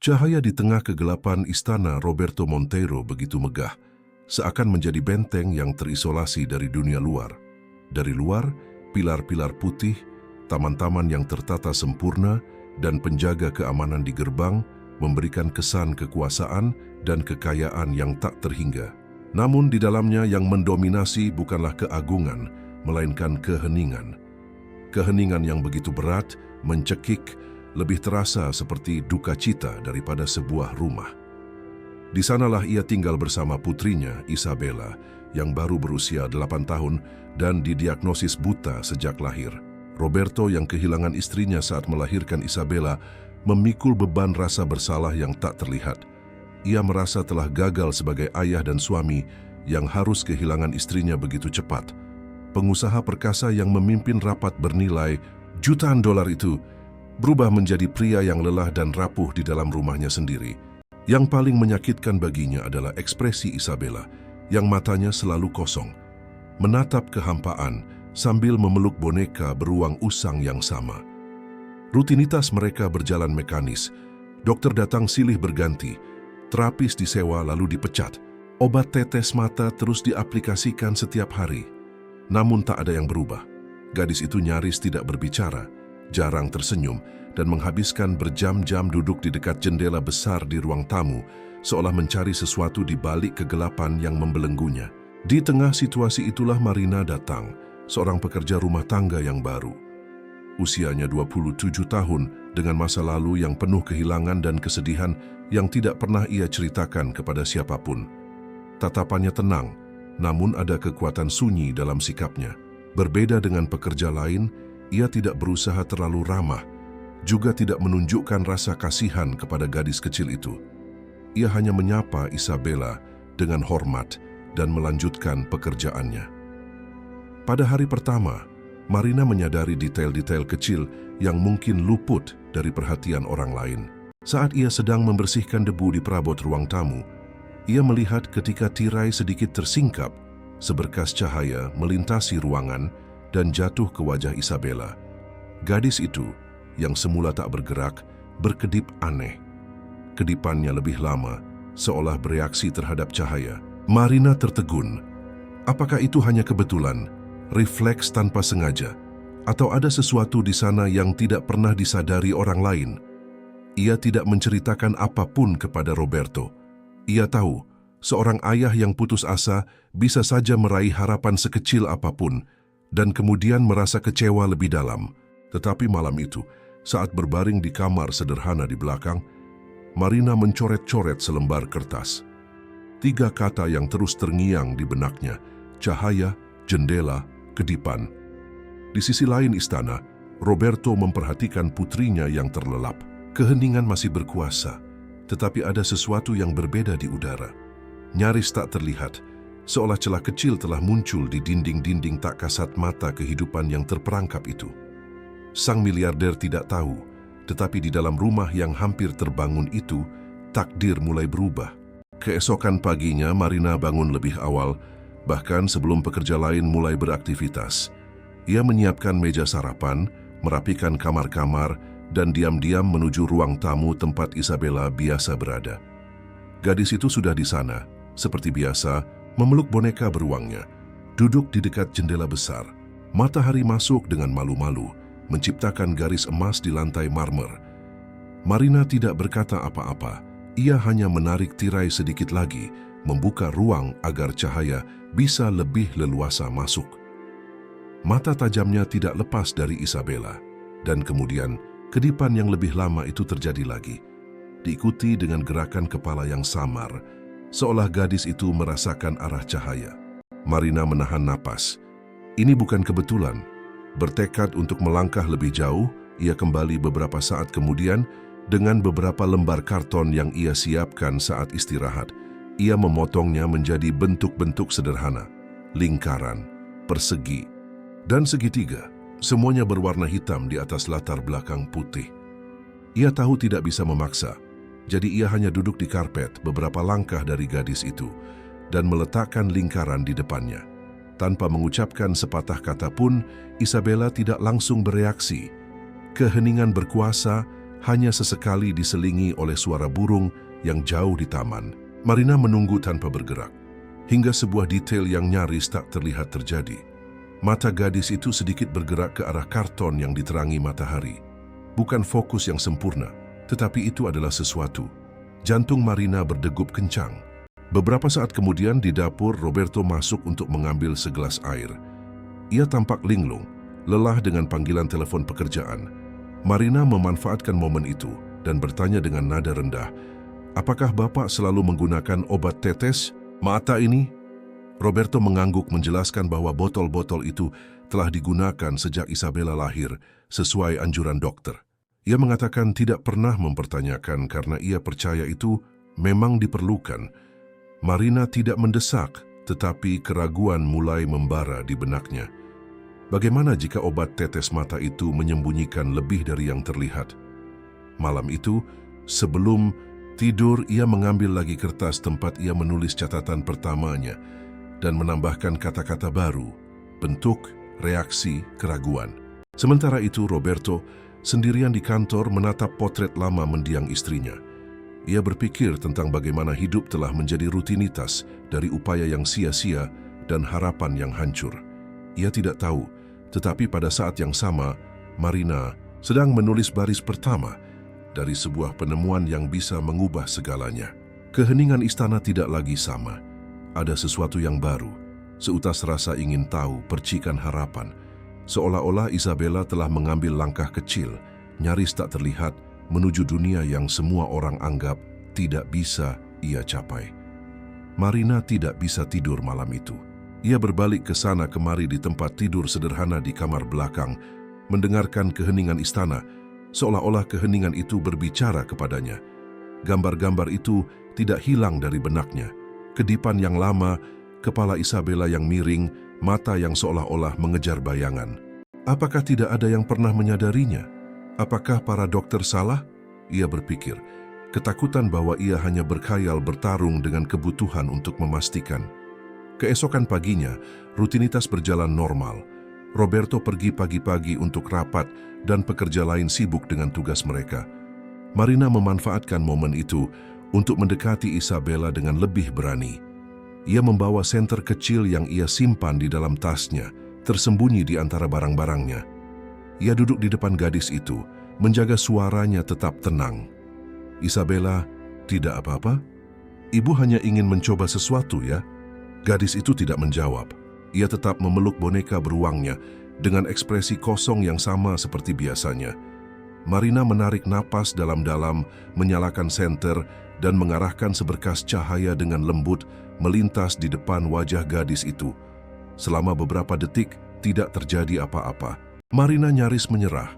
Cahaya di tengah kegelapan istana Roberto Monteiro begitu megah, seakan menjadi benteng yang terisolasi dari dunia luar. Dari luar, pilar-pilar putih, taman-taman yang tertata sempurna, dan penjaga keamanan di gerbang memberikan kesan kekuasaan dan kekayaan yang tak terhingga. Namun di dalamnya yang mendominasi bukanlah keagungan, melainkan keheningan. Keheningan yang begitu berat, mencekik, lebih terasa seperti duka cita daripada sebuah rumah. Di sanalah ia tinggal bersama putrinya, Isabella, yang baru berusia 8 tahun dan didiagnosis buta sejak lahir. Roberto yang kehilangan istrinya saat melahirkan Isabella memikul beban rasa bersalah yang tak terlihat. Ia merasa telah gagal sebagai ayah dan suami yang harus kehilangan istrinya begitu cepat. Pengusaha perkasa yang memimpin rapat bernilai jutaan dolar itu berubah menjadi pria yang lelah dan rapuh di dalam rumahnya sendiri. Yang paling menyakitkan baginya adalah ekspresi Isabella, yang matanya selalu kosong, menatap kehampaan sambil memeluk boneka beruang usang yang sama. Rutinitas mereka berjalan mekanis. Dokter datang silih berganti, terapis disewa lalu dipecat. Obat tetes mata terus diaplikasikan setiap hari. Namun tak ada yang berubah. Gadis itu nyaris tidak berbicara, jarang tersenyum, dan menghabiskan berjam-jam duduk di dekat jendela besar di ruang tamu, seolah mencari sesuatu di balik kegelapan yang membelenggunya. Di tengah situasi itulah Marina datang, seorang pekerja rumah tangga yang baru. Usianya 27 tahun, dengan masa lalu yang penuh kehilangan dan kesedihan yang tidak pernah ia ceritakan kepada siapapun. Tatapannya tenang, namun ada kekuatan sunyi dalam sikapnya. Berbeda dengan pekerja lain, ia tidak berusaha terlalu ramah, juga tidak menunjukkan rasa kasihan kepada gadis kecil itu. Ia hanya menyapa Isabella dengan hormat dan melanjutkan pekerjaannya. Pada hari pertama, Marina menyadari detail-detail kecil yang mungkin luput dari perhatian orang lain. Saat ia sedang membersihkan debu di perabot ruang tamu, ia melihat ketika tirai sedikit tersingkap, seberkas cahaya melintasi ruangan dan jatuh ke wajah Isabella. Gadis itu, yang semula tak bergerak, berkedip aneh. Kedipannya lebih lama, seolah bereaksi terhadap cahaya. Marina tertegun. Apakah itu hanya kebetulan, refleks tanpa sengaja, atau ada sesuatu di sana yang tidak pernah disadari orang lain? Ia tidak menceritakan apapun kepada Roberto. Ia tahu, seorang ayah yang putus asa bisa saja meraih harapan sekecil apapun, dan kemudian merasa kecewa lebih dalam. Tetapi malam itu, saat berbaring di kamar sederhana di belakang, Marina mencoret-coret selembar kertas. 3 kata yang terus terngiang di benaknya: cahaya, jendela, kedipan. Di sisi lain istana, Roberto memperhatikan putrinya yang terlelap. Keheningan masih berkuasa, tetapi ada sesuatu yang berbeda di udara. Nyaris tak terlihat, seolah celah kecil telah muncul di dinding-dinding tak kasat mata kehidupan yang terperangkap itu. Sang miliarder tidak tahu, tetapi di dalam rumah yang hampir terbangun itu, takdir mulai berubah. Keesokan paginya, Marina bangun lebih awal, bahkan sebelum pekerja lain mulai beraktivitas. Ia menyiapkan meja sarapan, merapikan kamar-kamar, dan diam-diam menuju ruang tamu tempat Isabella biasa berada. Gadis itu sudah di sana, seperti biasa, memeluk boneka beruangnya, duduk di dekat jendela besar. Matahari masuk dengan malu-malu, menciptakan garis emas di lantai marmer. Marina tidak berkata apa-apa, ia hanya menarik tirai sedikit lagi, membuka ruang agar cahaya bisa lebih leluasa masuk. Mata tajamnya tidak lepas dari Isabella, dan kemudian kedipan yang lebih lama itu terjadi lagi, diikuti dengan gerakan kepala yang samar, seolah gadis itu merasakan arah cahaya. Marina menahan napas. Ini bukan kebetulan. Bertekad untuk melangkah lebih jauh, ia kembali beberapa saat kemudian dengan beberapa lembar karton yang ia siapkan saat istirahat. Ia memotongnya menjadi bentuk-bentuk sederhana, lingkaran, persegi, dan segitiga. Semuanya berwarna hitam di atas latar belakang putih. Ia tahu tidak bisa memaksa, jadi ia hanya duduk di karpet beberapa langkah dari gadis itu dan meletakkan lingkaran di depannya. Tanpa mengucapkan sepatah kata pun, Isabella tidak langsung bereaksi. Keheningan berkuasa, hanya sesekali diselingi oleh suara burung yang jauh di taman. Marina menunggu tanpa bergerak, hingga sebuah detail yang nyaris tak terlihat terjadi. Mata gadis itu sedikit bergerak ke arah karton yang diterangi matahari. Bukan fokus yang sempurna, tetapi itu adalah sesuatu. Jantung Marina berdegup kencang. Beberapa saat kemudian di dapur, Roberto masuk untuk mengambil segelas air. Ia tampak linglung, lelah dengan panggilan telepon pekerjaan. Marina memanfaatkan momen itu dan bertanya dengan nada rendah, "Apakah Bapak selalu menggunakan obat tetes mata ini?" Roberto mengangguk menjelaskan bahwa botol-botol itu telah digunakan sejak Isabella lahir sesuai anjuran dokter. Ia mengatakan tidak pernah mempertanyakan karena ia percaya itu memang diperlukan. Marina tidak mendesak, tetapi keraguan mulai membara di benaknya. Bagaimana jika obat tetes mata itu menyembunyikan lebih dari yang terlihat? Malam itu, sebelum tidur, ia mengambil lagi kertas tempat ia menulis catatan pertamanya dan menambahkan kata-kata baru, bentuk, reaksi, keraguan. Sementara itu, Roberto sendirian di kantor menatap potret lama mendiang istrinya. Ia berpikir tentang bagaimana hidup telah menjadi rutinitas dari upaya yang sia-sia dan harapan yang hancur. Ia tidak tahu, tetapi pada saat yang sama, Marina sedang menulis baris pertama dari sebuah penemuan yang bisa mengubah segalanya. Keheningan istana tidak lagi sama. Ada sesuatu yang baru, seutas rasa ingin tahu, percikan harapan. Seolah-olah Isabella telah mengambil langkah kecil, nyaris tak terlihat, menuju dunia yang semua orang anggap tidak bisa ia capai. Marina tidak bisa tidur malam itu. Ia berbalik ke sana kemari di tempat tidur sederhana di kamar belakang, mendengarkan keheningan istana, seolah-olah keheningan itu berbicara kepadanya. Gambar-gambar itu tidak hilang dari benaknya. Kedipan yang lama, kepala Isabella yang miring, mata yang seolah-olah mengejar bayangan. Apakah tidak ada yang pernah menyadarinya? Apakah para dokter salah? Ia berpikir, ketakutan bahwa ia hanya berkhayal bertarung dengan kebutuhan untuk memastikan. Keesokan paginya, rutinitas berjalan normal. Roberto pergi pagi-pagi untuk rapat dan pekerja lain sibuk dengan tugas mereka. Marina memanfaatkan momen itu untuk mendekati Isabella dengan lebih berani. Ia membawa senter kecil yang ia simpan di dalam tasnya, tersembunyi di antara barang-barangnya. Ia duduk di depan gadis itu, menjaga suaranya tetap tenang. "Isabella, tidak apa-apa? Ibu hanya ingin mencoba sesuatu ya?" Gadis itu tidak menjawab. Ia tetap memeluk boneka beruangnya dengan ekspresi kosong yang sama seperti biasanya. Marina menarik napas dalam-dalam, menyalakan senter, dan mengarahkan seberkas cahaya dengan lembut melintas di depan wajah gadis itu. Selama beberapa detik, tidak terjadi apa-apa. Marina nyaris menyerah.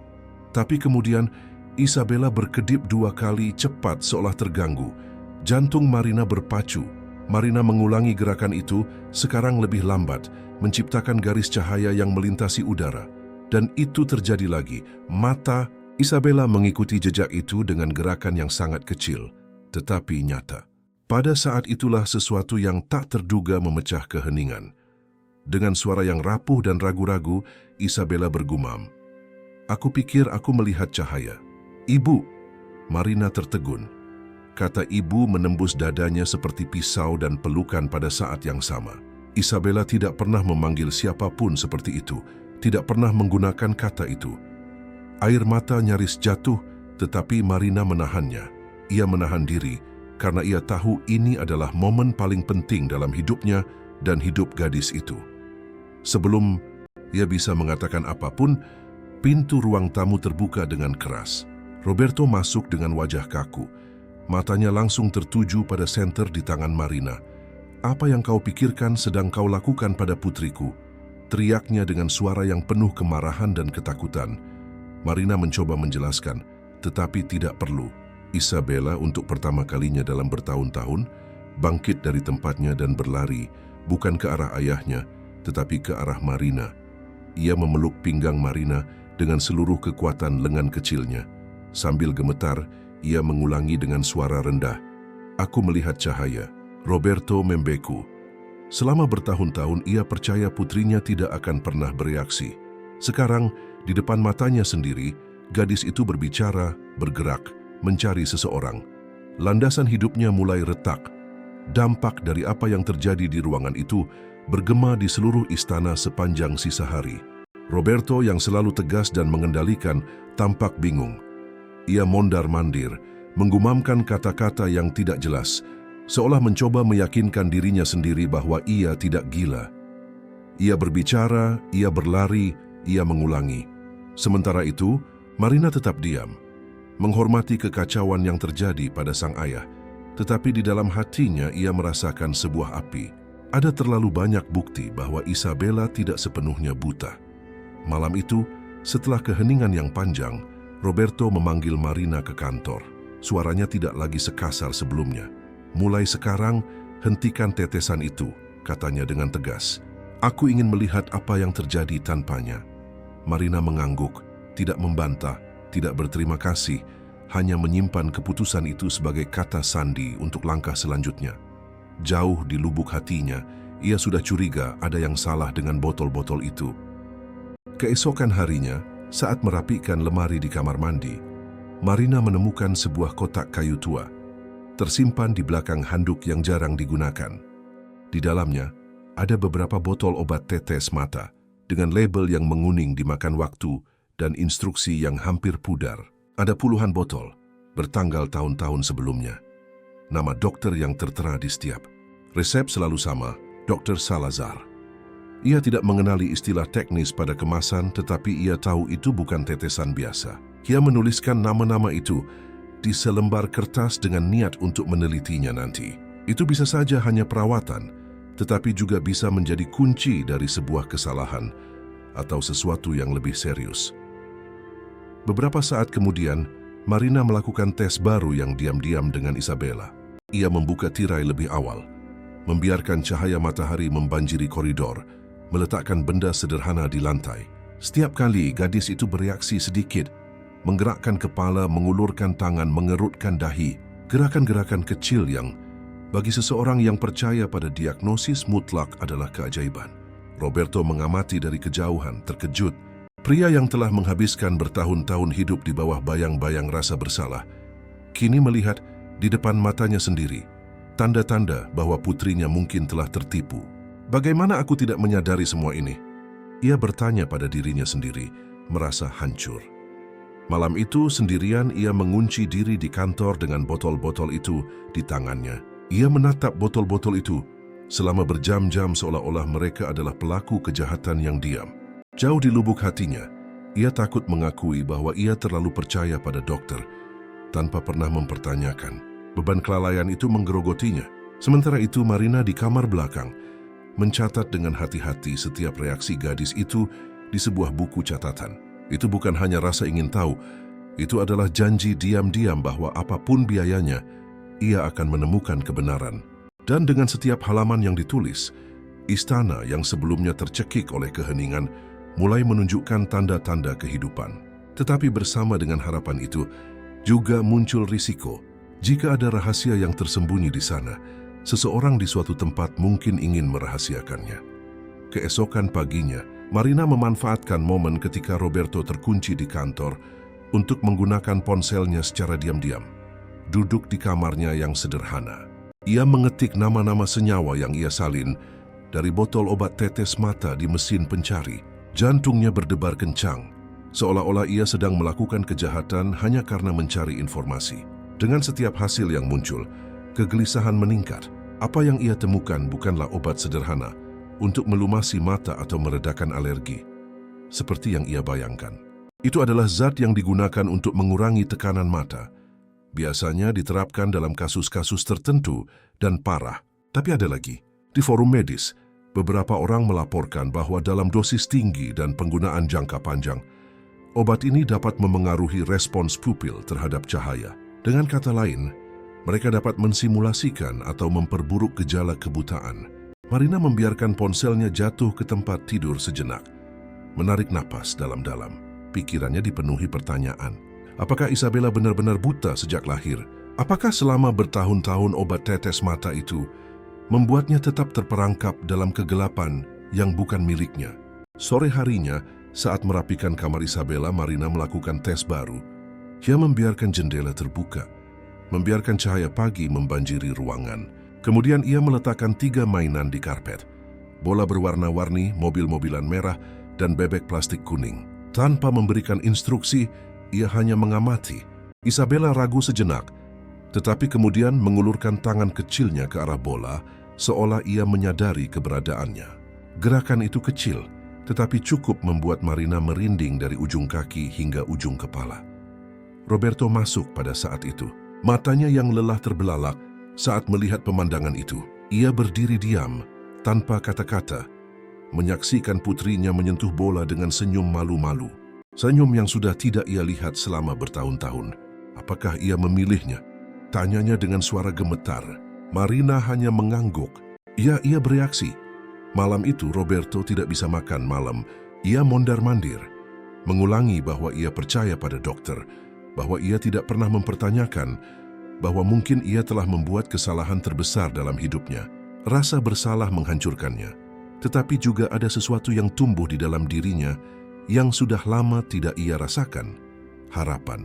Tapi kemudian, Isabella berkedip 2 kali cepat seolah terganggu. Jantung Marina berpacu. Marina mengulangi gerakan itu, sekarang lebih lambat, menciptakan garis cahaya yang melintasi udara. Dan itu terjadi lagi. Mata Isabella mengikuti jejak itu dengan gerakan yang sangat kecil, tetapi nyata. Pada saat itulah sesuatu yang tak terduga memecah keheningan. Dengan suara yang rapuh dan ragu-ragu, Isabella bergumam, "Aku pikir aku melihat cahaya." "Ibu!" Marina tertegun. Kata ibu menembus dadanya seperti pisau dan pelukan pada saat yang sama. Isabella tidak pernah memanggil siapapun seperti itu, tidak pernah menggunakan kata itu. Air mata nyaris jatuh, tetapi Marina menahannya. Ia menahan diri, karena ia tahu ini adalah momen paling penting dalam hidupnya dan hidup gadis itu. Sebelum ia bisa mengatakan apapun, pintu ruang tamu terbuka dengan keras. Roberto masuk dengan wajah kaku. Matanya langsung tertuju pada senter di tangan Marina. "Apa yang kau pikirkan sedang kau lakukan pada putriku?" teriaknya dengan suara yang penuh kemarahan dan ketakutan. Marina mencoba menjelaskan, tetapi tidak perlu. Isabella untuk pertama kalinya dalam bertahun-tahun bangkit dari tempatnya dan berlari, bukan ke arah ayahnya, tetapi ke arah Marina. Ia memeluk pinggang Marina dengan seluruh kekuatan lengan kecilnya. Sambil gemetar, ia mengulangi dengan suara rendah, "Aku melihat cahaya." Roberto membeku. Selama bertahun-tahun ia percaya putrinya tidak akan pernah bereaksi. Sekarang, di depan matanya sendiri, gadis itu berbicara, bergerak, mencari seseorang. Landasan hidupnya mulai retak. Dampak dari apa yang terjadi di ruangan itu bergema di seluruh istana sepanjang sisa hari. Roberto yang selalu tegas dan mengendalikan tampak bingung. Ia mondar-mandir, menggumamkan kata-kata yang tidak jelas, seolah mencoba meyakinkan dirinya sendiri bahwa ia tidak gila. Ia berbicara, ia berlari, ia mengulangi. Sementara itu, Marina tetap diam, menghormati kekacauan yang terjadi pada sang ayah. Tetapi di dalam hatinya ia merasakan sebuah api. Ada terlalu banyak bukti bahwa Isabella tidak sepenuhnya buta. Malam itu, setelah keheningan yang panjang, Roberto memanggil Marina ke kantor. Suaranya tidak lagi sekasar sebelumnya. "Mulai sekarang, hentikan tetesan itu," katanya dengan tegas. "Aku ingin melihat apa yang terjadi tanpanya." Marina mengangguk, tidak membantah, tidak berterima kasih, hanya menyimpan keputusan itu sebagai kata sandi untuk langkah selanjutnya. Jauh di lubuk hatinya, ia sudah curiga ada yang salah dengan botol-botol itu. Keesokan harinya, saat merapikan lemari di kamar mandi, Marina menemukan sebuah kotak kayu tua, tersimpan di belakang handuk yang jarang digunakan. Di dalamnya, ada beberapa botol obat tetes mata, dengan label yang menguning dimakan waktu dan instruksi yang hampir pudar. Ada puluhan botol, bertanggal tahun-tahun sebelumnya. Nama dokter yang tertera di setiap. Resep selalu sama, Dr. Salazar. Ia tidak mengenali istilah teknis pada kemasan, tetapi ia tahu itu bukan tetesan biasa. Ia menuliskan nama-nama itu di selembar kertas dengan niat untuk menelitinya nanti. Itu bisa saja hanya perawatan, tetapi juga bisa menjadi kunci dari sebuah kesalahan atau sesuatu yang lebih serius. Beberapa saat kemudian, Marina melakukan tes baru yang diam-diam dengan Isabella. Ia membuka tirai lebih awal, membiarkan cahaya matahari membanjiri koridor, meletakkan benda sederhana di lantai. Setiap kali gadis itu bereaksi sedikit, menggerakkan kepala, mengulurkan tangan, mengerutkan dahi, gerakan-gerakan kecil yang bagi seseorang yang percaya pada diagnosis mutlak adalah keajaiban. Roberto mengamati dari kejauhan, terkejut. Pria yang telah menghabiskan bertahun-tahun hidup di bawah bayang-bayang rasa bersalah, kini melihat di depan matanya sendiri tanda-tanda bahwa putrinya mungkin telah tertipu. "Bagaimana aku tidak menyadari semua ini?" Ia bertanya pada dirinya sendiri, merasa hancur. Malam itu sendirian ia mengunci diri di kantor dengan botol-botol itu di tangannya. Ia menatap botol-botol itu selama berjam-jam seolah-olah mereka adalah pelaku kejahatan yang diam. Jauh di lubuk hatinya, ia takut mengakui bahwa ia terlalu percaya pada dokter tanpa pernah mempertanyakan. Beban kelalaian itu menggerogotinya. Sementara itu Marina di kamar belakang mencatat dengan hati-hati setiap reaksi gadis itu di sebuah buku catatan. Itu bukan hanya rasa ingin tahu, itu adalah janji diam-diam bahwa apapun biayanya, ia akan menemukan kebenaran. Dan dengan setiap halaman yang ditulis, istana yang sebelumnya tercekik oleh keheningan mulai menunjukkan tanda-tanda kehidupan. Tetapi bersama dengan harapan itu, juga muncul risiko. Jika ada rahasia yang tersembunyi di sana, seseorang di suatu tempat mungkin ingin merahasiakannya. Keesokan paginya, Marina memanfaatkan momen ketika Roberto terkunci di kantor untuk menggunakan ponselnya secara diam-diam. Duduk di kamarnya yang sederhana, ia mengetik nama-nama senyawa yang ia salin dari botol obat tetes mata di mesin pencari. Jantungnya berdebar kencang, seolah-olah ia sedang melakukan kejahatan hanya karena mencari informasi. Dengan setiap hasil yang muncul, kegelisahan meningkat. Apa yang ia temukan bukanlah obat sederhana untuk melumasi mata atau meredakan alergi, seperti yang ia bayangkan. Itu adalah zat yang digunakan untuk mengurangi tekanan mata. Biasanya diterapkan dalam kasus-kasus tertentu dan parah. Tapi ada lagi, di forum medis, beberapa orang melaporkan bahwa dalam dosis tinggi dan penggunaan jangka panjang, obat ini dapat memengaruhi respons pupil terhadap cahaya. Dengan kata lain, mereka dapat mensimulasikan atau memperburuk gejala kebutaan. Marina membiarkan ponselnya jatuh ke tempat tidur sejenak, menarik napas dalam-dalam. Pikirannya dipenuhi pertanyaan. Apakah Isabella benar-benar buta sejak lahir? Apakah selama bertahun-tahun obat tetes mata itu membuatnya tetap terperangkap dalam kegelapan yang bukan miliknya? Sore harinya, Saat merapikan kamar Isabella, Marina melakukan tes baru. Ia membiarkan jendela terbuka, membiarkan cahaya pagi membanjiri ruangan. Kemudian ia meletakkan 3 mainan di karpet. Bola berwarna-warni, mobil-mobilan merah, dan bebek plastik kuning. Tanpa memberikan instruksi, ia hanya mengamati. Isabella ragu sejenak, tetapi kemudian mengulurkan tangan kecilnya ke arah bola, seolah ia menyadari keberadaannya. Gerakan itu kecil, tetapi cukup membuat Marina merinding dari ujung kaki hingga ujung kepala. Roberto masuk pada saat itu. Matanya yang lelah terbelalak saat melihat pemandangan itu. Ia berdiri diam, tanpa kata-kata, menyaksikan putrinya menyentuh bola dengan senyum malu-malu. Senyum yang sudah tidak ia lihat selama bertahun-tahun. Apakah ia memilihnya? Tanyanya dengan suara gemetar. Marina hanya mengangguk. Ia bereaksi. Malam itu Roberto tidak bisa makan malam. Ia mondar-mandir, mengulangi bahwa ia percaya pada dokter, bahwa ia tidak pernah mempertanyakan, bahwa mungkin ia telah membuat kesalahan terbesar dalam hidupnya. Rasa bersalah menghancurkannya, tetapi juga ada sesuatu yang tumbuh di dalam dirinya yang sudah lama tidak ia rasakan, harapan.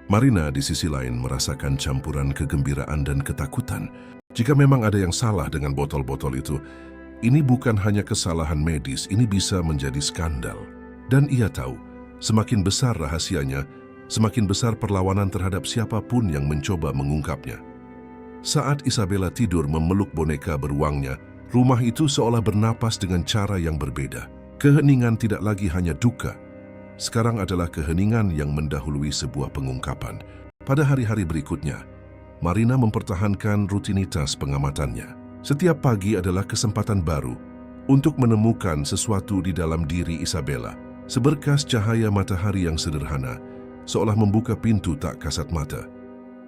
Marina di sisi lain merasakan campuran kegembiraan dan ketakutan. Jika memang ada yang salah dengan botol-botol itu, ini bukan hanya kesalahan medis, ini bisa menjadi skandal. Dan ia tahu, semakin besar rahasianya, semakin besar perlawanan terhadap siapapun yang mencoba mengungkapnya. Saat Isabella tidur memeluk boneka beruangnya, rumah itu seolah bernapas dengan cara yang berbeda. Keheningan tidak lagi hanya duka, sekarang adalah keheningan yang mendahului sebuah pengungkapan. Pada hari-hari berikutnya, Marina mempertahankan rutinitas pengamatannya. Setiap pagi adalah kesempatan baru untuk menemukan sesuatu di dalam diri Isabella. Seberkas cahaya matahari yang sederhana, seolah membuka pintu tak kasat mata.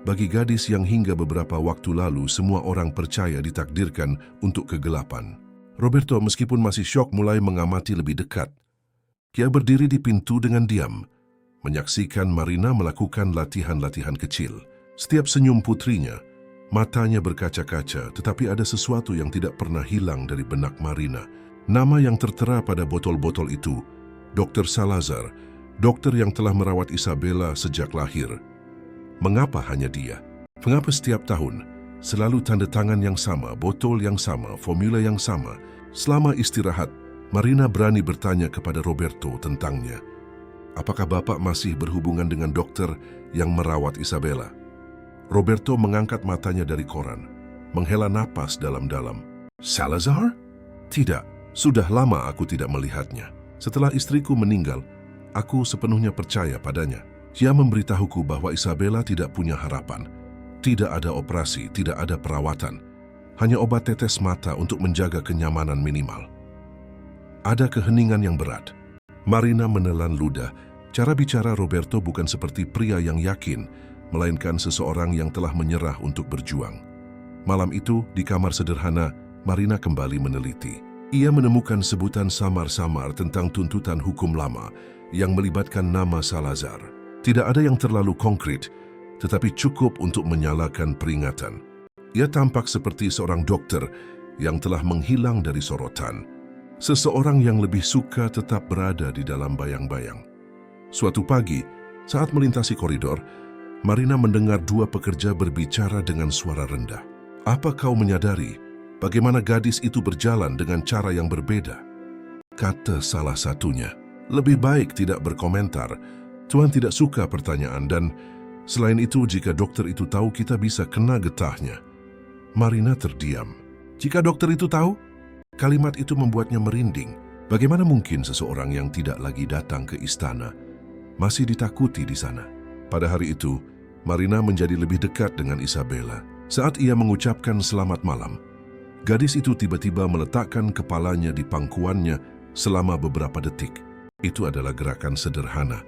Bagi gadis yang hingga beberapa waktu lalu semua orang percaya ditakdirkan untuk kegelapan. Roberto meskipun masih syok mulai mengamati lebih dekat. Ia berdiri di pintu dengan diam, menyaksikan Marina melakukan latihan-latihan kecil. Setiap senyum putrinya, matanya berkaca-kaca, tetapi ada sesuatu yang tidak pernah hilang dari benak Marina. Nama yang tertera pada botol-botol itu, Dr. Salazar, dokter yang telah merawat Isabella sejak lahir. Mengapa hanya dia? Mengapa setiap tahun selalu tanda tangan yang sama, botol yang sama, formula yang sama? Selama istirahat, Marina berani bertanya kepada Roberto tentangnya. Apakah Bapak masih berhubungan dengan dokter yang merawat Isabella? Roberto mengangkat matanya dari koran, menghela napas dalam-dalam. Salazar? Tidak, sudah lama aku tidak melihatnya. Setelah istriku meninggal, aku sepenuhnya percaya padanya. Dia memberitahuku bahwa Isabella tidak punya harapan. Tidak ada operasi, tidak ada perawatan. Hanya obat tetes mata untuk menjaga kenyamanan minimal. Ada keheningan yang berat. Marina menelan ludah. Cara bicara Roberto bukan seperti pria yang yakin, melainkan seseorang yang telah menyerah untuk berjuang. Malam itu, di kamar sederhana, Marina kembali meneliti. Ia menemukan sebutan samar-samar tentang tuntutan hukum lama yang melibatkan nama Salazar. Tidak ada yang terlalu konkret, tetapi cukup untuk menyalakan peringatan. Ia tampak seperti seorang dokter yang telah menghilang dari sorotan. Seseorang yang lebih suka tetap berada di dalam bayang-bayang. Suatu pagi, saat melintasi koridor, Marina mendengar 2 pekerja berbicara dengan suara rendah. Apa kau menyadari bagaimana gadis itu berjalan dengan cara yang berbeda? Kata salah satunya. Lebih baik tidak berkomentar. Tuan tidak suka pertanyaan dan selain itu jika dokter itu tahu kita bisa kena getahnya. Marina terdiam. Jika dokter itu tahu? Kalimat itu membuatnya merinding. Bagaimana mungkin seseorang yang tidak lagi datang ke istana masih ditakuti di sana? Pada hari itu, Marina menjadi lebih dekat dengan Isabella. Saat ia mengucapkan selamat malam, gadis itu tiba-tiba meletakkan kepalanya di pangkuannya selama beberapa detik. Itu adalah gerakan sederhana,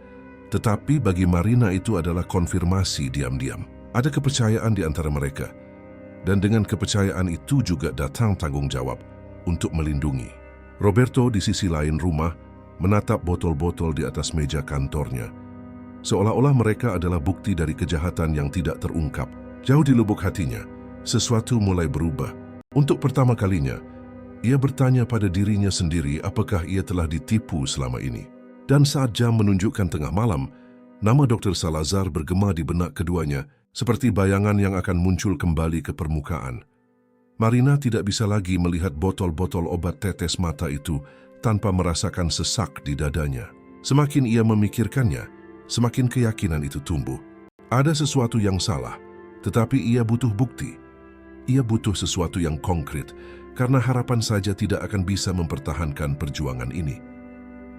tetapi bagi Marina itu adalah konfirmasi diam-diam. Ada kepercayaan di antara mereka, dan dengan kepercayaan itu juga datang tanggung jawab untuk melindungi. Roberto di sisi lain rumah menatap botol-botol di atas meja kantornya. Seolah-olah mereka adalah bukti dari kejahatan yang tidak terungkap. Jauh di lubuk hatinya, sesuatu mulai berubah. Untuk pertama kalinya, ia bertanya pada dirinya sendiri apakah ia telah ditipu selama ini. Dan saat jam menunjukkan tengah malam, nama Dr. Salazar bergema di benak keduanya, seperti bayangan yang akan muncul kembali ke permukaan. Marina tidak bisa lagi melihat botol-botol obat tetes mata itu tanpa merasakan sesak di dadanya. Semakin ia memikirkannya, semakin keyakinan itu tumbuh. Ada sesuatu yang salah, tetapi ia butuh bukti. Ia butuh sesuatu yang konkret, karena harapan saja tidak akan bisa mempertahankan perjuangan ini.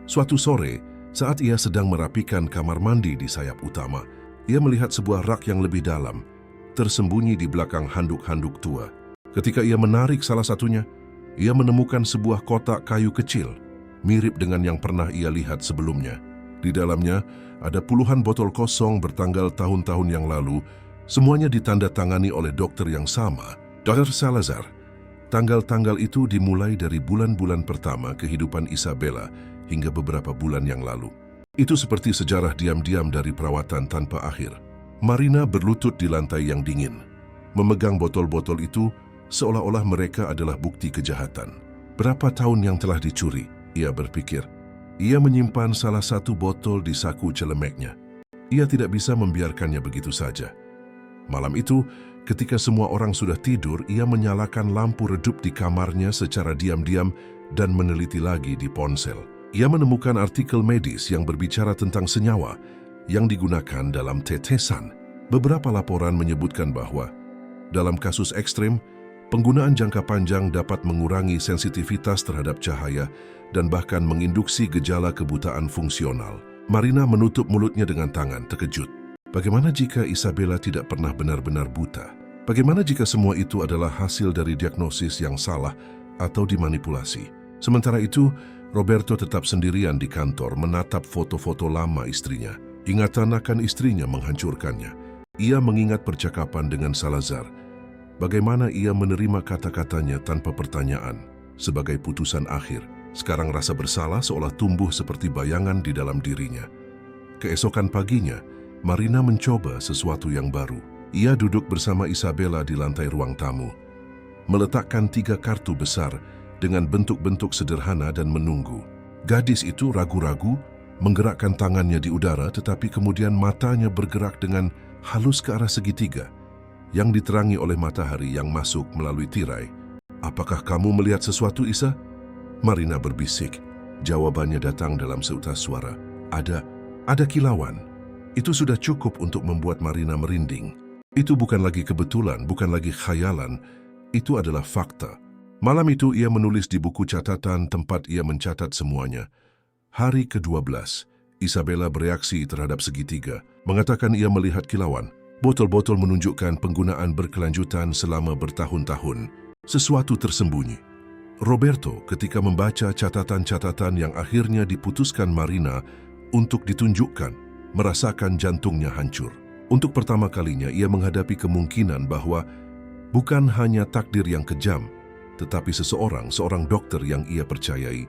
Suatu sore, saat ia sedang merapikan kamar mandi di sayap utama, ia melihat sebuah rak yang lebih dalam, tersembunyi di belakang handuk-handuk tua. Ketika ia menarik salah satunya, ia menemukan sebuah kotak kayu kecil, mirip dengan yang pernah ia lihat sebelumnya. Di dalamnya, ada puluhan botol kosong bertanggal tahun-tahun yang lalu, semuanya ditandatangani oleh dokter yang sama, Dr. Salazar. Tanggal-tanggal itu dimulai dari bulan-bulan pertama kehidupan Isabella hingga beberapa bulan yang lalu. Itu seperti sejarah diam-diam dari perawatan tanpa akhir. Marina berlutut di lantai yang dingin, memegang botol-botol itu seolah-olah mereka adalah bukti kejahatan. Berapa tahun yang telah dicuri, ia berpikir. Ia menyimpan salah satu botol di saku celemeknya. Ia tidak bisa membiarkannya begitu saja. Malam itu, ketika semua orang sudah tidur, ia menyalakan lampu redup di kamarnya secara diam-diam dan meneliti lagi di ponsel. Ia menemukan artikel medis yang berbicara tentang senyawa yang digunakan dalam tetesan. Beberapa laporan menyebutkan bahwa dalam kasus ekstrem, penggunaan jangka panjang dapat mengurangi sensitivitas terhadap cahaya dan bahkan menginduksi gejala kebutaan fungsional. Marina menutup mulutnya dengan tangan, terkejut. Bagaimana jika Isabella tidak pernah benar-benar buta? Bagaimana jika semua itu adalah hasil dari diagnosis yang salah atau dimanipulasi? Sementara itu, Roberto tetap sendirian di kantor menatap foto-foto lama istrinya. Ingatan akan istrinya menghancurkannya. Ia mengingat percakapan dengan Salazar. Bagaimana ia menerima kata-katanya tanpa pertanyaan, sebagai putusan akhir. Sekarang rasa bersalah seolah tumbuh seperti bayangan di dalam dirinya. Keesokan paginya, Marina mencoba sesuatu yang baru. Ia duduk bersama Isabella di lantai ruang tamu, meletakkan 3 kartu besar dengan bentuk-bentuk sederhana dan menunggu. Gadis itu ragu-ragu, menggerakkan tangannya di udara, tetapi kemudian matanya bergerak dengan halus ke arah segitiga yang diterangi oleh matahari yang masuk melalui tirai. "Apakah kamu melihat sesuatu, Isa?" Marina berbisik. Jawabannya datang dalam seutas suara. Ada kilauan. Itu sudah cukup untuk membuat Marina merinding. Itu bukan lagi kebetulan, bukan lagi khayalan. Itu adalah fakta. Malam itu ia menulis di buku catatan tempat ia mencatat semuanya. Hari ke-12, Isabella bereaksi terhadap segitiga, mengatakan ia melihat kilauan. Botol-botol menunjukkan penggunaan berkelanjutan selama bertahun-tahun. Sesuatu tersembunyi. Roberto, ketika membaca catatan-catatan yang akhirnya diputuskan Marina untuk ditunjukkan, merasakan jantungnya hancur. Untuk pertama kalinya ia menghadapi kemungkinan bahwa bukan hanya takdir yang kejam, tetapi seorang dokter yang ia percayai,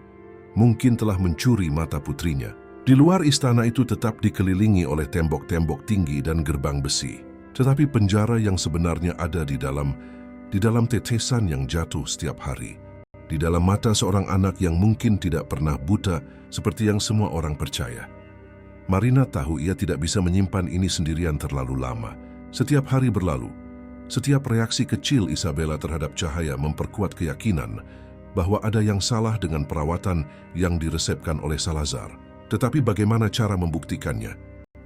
mungkin telah mencuri mata putrinya. Di luar istana itu tetap dikelilingi oleh tembok-tembok tinggi dan gerbang besi. Tetapi penjara yang sebenarnya ada di dalam tetesan yang jatuh setiap hari. Di dalam mata seorang anak yang mungkin tidak pernah buta seperti yang semua orang percaya. Marina tahu ia tidak bisa menyimpan ini sendirian terlalu lama. Setiap hari berlalu, setiap reaksi kecil Isabella terhadap cahaya memperkuat keyakinan bahwa ada yang salah dengan perawatan yang diresepkan oleh Salazar. Tetapi bagaimana cara membuktikannya?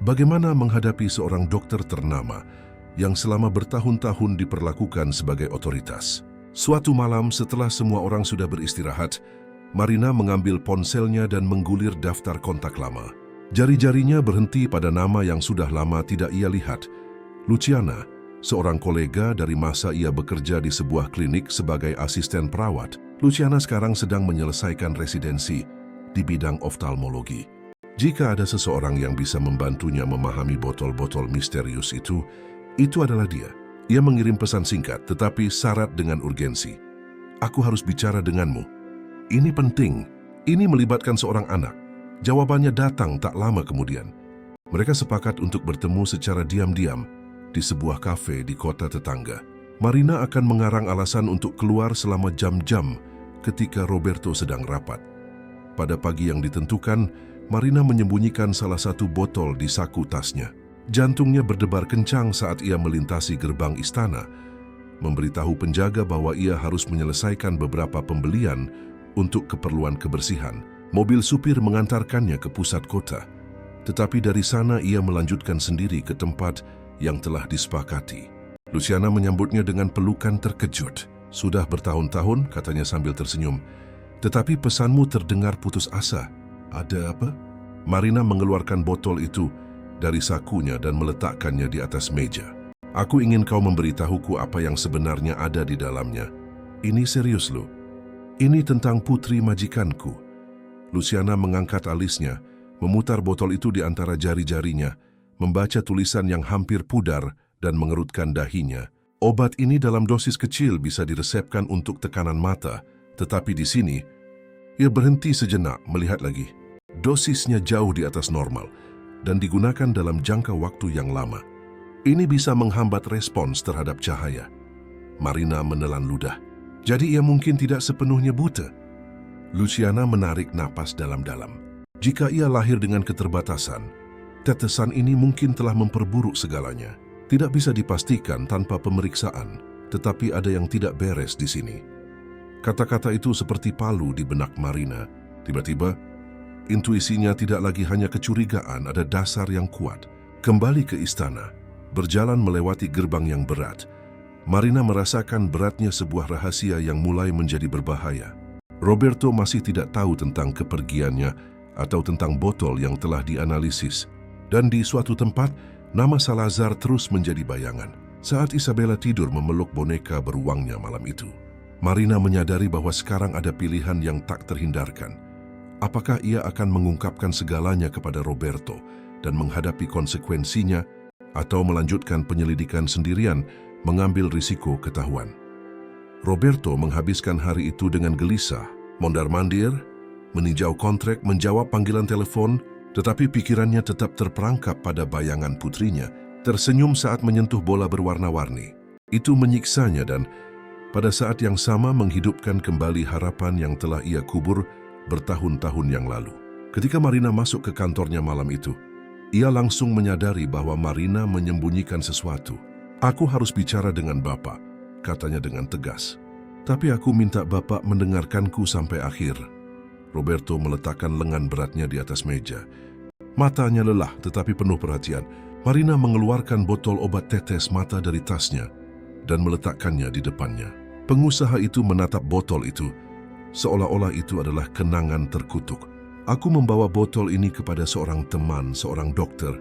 Bagaimana menghadapi seorang dokter ternama yang selama bertahun-tahun diperlakukan sebagai otoritas? Suatu malam setelah semua orang sudah beristirahat, Marina mengambil ponselnya dan menggulir daftar kontak lama. Jari-jarinya berhenti pada nama yang sudah lama tidak ia lihat. Luciana, seorang kolega dari masa ia bekerja di sebuah klinik sebagai asisten perawat. Luciana sekarang sedang menyelesaikan residensi di bidang oftalmologi. Jika ada seseorang yang bisa membantunya memahami botol-botol misterius itu adalah dia. Ia mengirim pesan singkat, tetapi syarat dengan urgensi. "Aku harus bicara denganmu. Ini penting. Ini melibatkan seorang anak." Jawabannya datang tak lama kemudian. Mereka sepakat untuk bertemu secara diam-diam di sebuah kafe di kota tetangga. Marina akan mengarang alasan untuk keluar selama jam-jam ketika Roberto sedang rapat. Pada pagi yang ditentukan, Marina menyembunyikan salah satu botol di saku tasnya. Jantungnya berdebar kencang saat ia melintasi gerbang istana, memberitahu penjaga bahwa ia harus menyelesaikan beberapa pembelian untuk keperluan kebersihan. Mobil supir mengantarkannya ke pusat kota, tetapi dari sana ia melanjutkan sendiri ke tempat yang telah disepakati. Luciana menyambutnya dengan pelukan terkejut. "Sudah bertahun-tahun," katanya sambil tersenyum, "tetapi pesanmu terdengar putus asa. Ada apa?" Marina mengeluarkan botol itu dari sakunya dan meletakkannya di atas meja. "Aku ingin kau memberitahuku apa yang sebenarnya ada di dalamnya. Ini serius loh. Ini tentang putri majikanku." Luciana mengangkat alisnya, memutar botol itu di antara jari-jarinya, membaca tulisan yang hampir pudar dan mengerutkan dahinya. "Obat ini dalam dosis kecil bisa diresepkan untuk tekanan mata, tetapi di sini..." Ia berhenti sejenak melihat lagi. Dosisnya jauh di atas normal dan digunakan dalam jangka waktu yang lama. Ini bisa menghambat respons terhadap cahaya. Marina menelan ludah. Jadi ia mungkin tidak sepenuhnya buta. Luciana menarik napas dalam-dalam. Jika ia lahir dengan keterbatasan, tetesan ini mungkin telah memperburuk segalanya. Tidak bisa dipastikan tanpa pemeriksaan, tetapi ada yang tidak beres di sini. Kata-kata itu seperti palu di benak Marina. Tiba-tiba, intuisinya tidak lagi hanya kecurigaan, ada dasar yang kuat. Kembali ke istana, berjalan melewati gerbang yang berat, Marina merasakan beratnya sebuah rahasia yang mulai menjadi berbahaya. Roberto masih tidak tahu tentang kepergiannya atau tentang botol yang telah dianalisis. Dan di suatu tempat, nama Salazar terus menjadi bayangan. Saat Isabella tidur memeluk boneka beruangnya malam itu, Marina menyadari bahwa sekarang ada pilihan yang tak terhindarkan. Apakah ia akan mengungkapkan segalanya kepada Roberto dan menghadapi konsekuensinya, atau melanjutkan penyelidikan sendirian, mengambil risiko ketahuan? Roberto menghabiskan hari itu dengan gelisah, mondar-mandir, meninjau kontrak, menjawab panggilan telepon, tetapi pikirannya tetap terperangkap pada bayangan putrinya, tersenyum saat menyentuh bola berwarna-warni. Itu menyiksanya dan pada saat yang sama menghidupkan kembali harapan yang telah ia kubur bertahun-tahun yang lalu. Ketika Marina masuk ke kantornya malam itu, ia langsung menyadari bahwa Marina menyembunyikan sesuatu. "Aku harus bicara dengan Bapak," katanya dengan tegas. "Tapi aku minta Bapak mendengarkanku sampai akhir." Roberto meletakkan lengan beratnya di atas meja. Matanya lelah tetapi penuh perhatian. Marina mengeluarkan botol obat tetes mata dari tasnya dan meletakkannya di depannya. Pengusaha itu menatap botol itu, seolah-olah itu adalah kenangan terkutuk. "Aku membawa botol ini kepada seorang teman, seorang dokter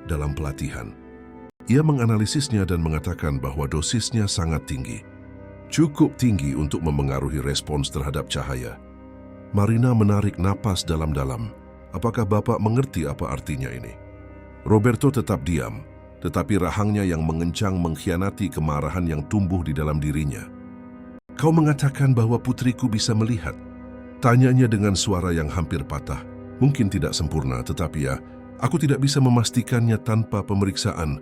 dalam pelatihan. Ia menganalisisnya dan mengatakan bahwa dosisnya sangat tinggi. Cukup tinggi untuk memengaruhi respons terhadap cahaya." Marina menarik napas dalam-dalam. "Apakah Bapak mengerti apa artinya ini?" Roberto tetap diam, tetapi rahangnya yang mengencang mengkhianati kemarahan yang tumbuh di dalam dirinya. "Kau mengatakan bahwa putriku bisa melihat?" Tanyanya dengan suara yang hampir patah. "Mungkin tidak sempurna, tetapi ya, aku tidak bisa memastikannya tanpa pemeriksaan.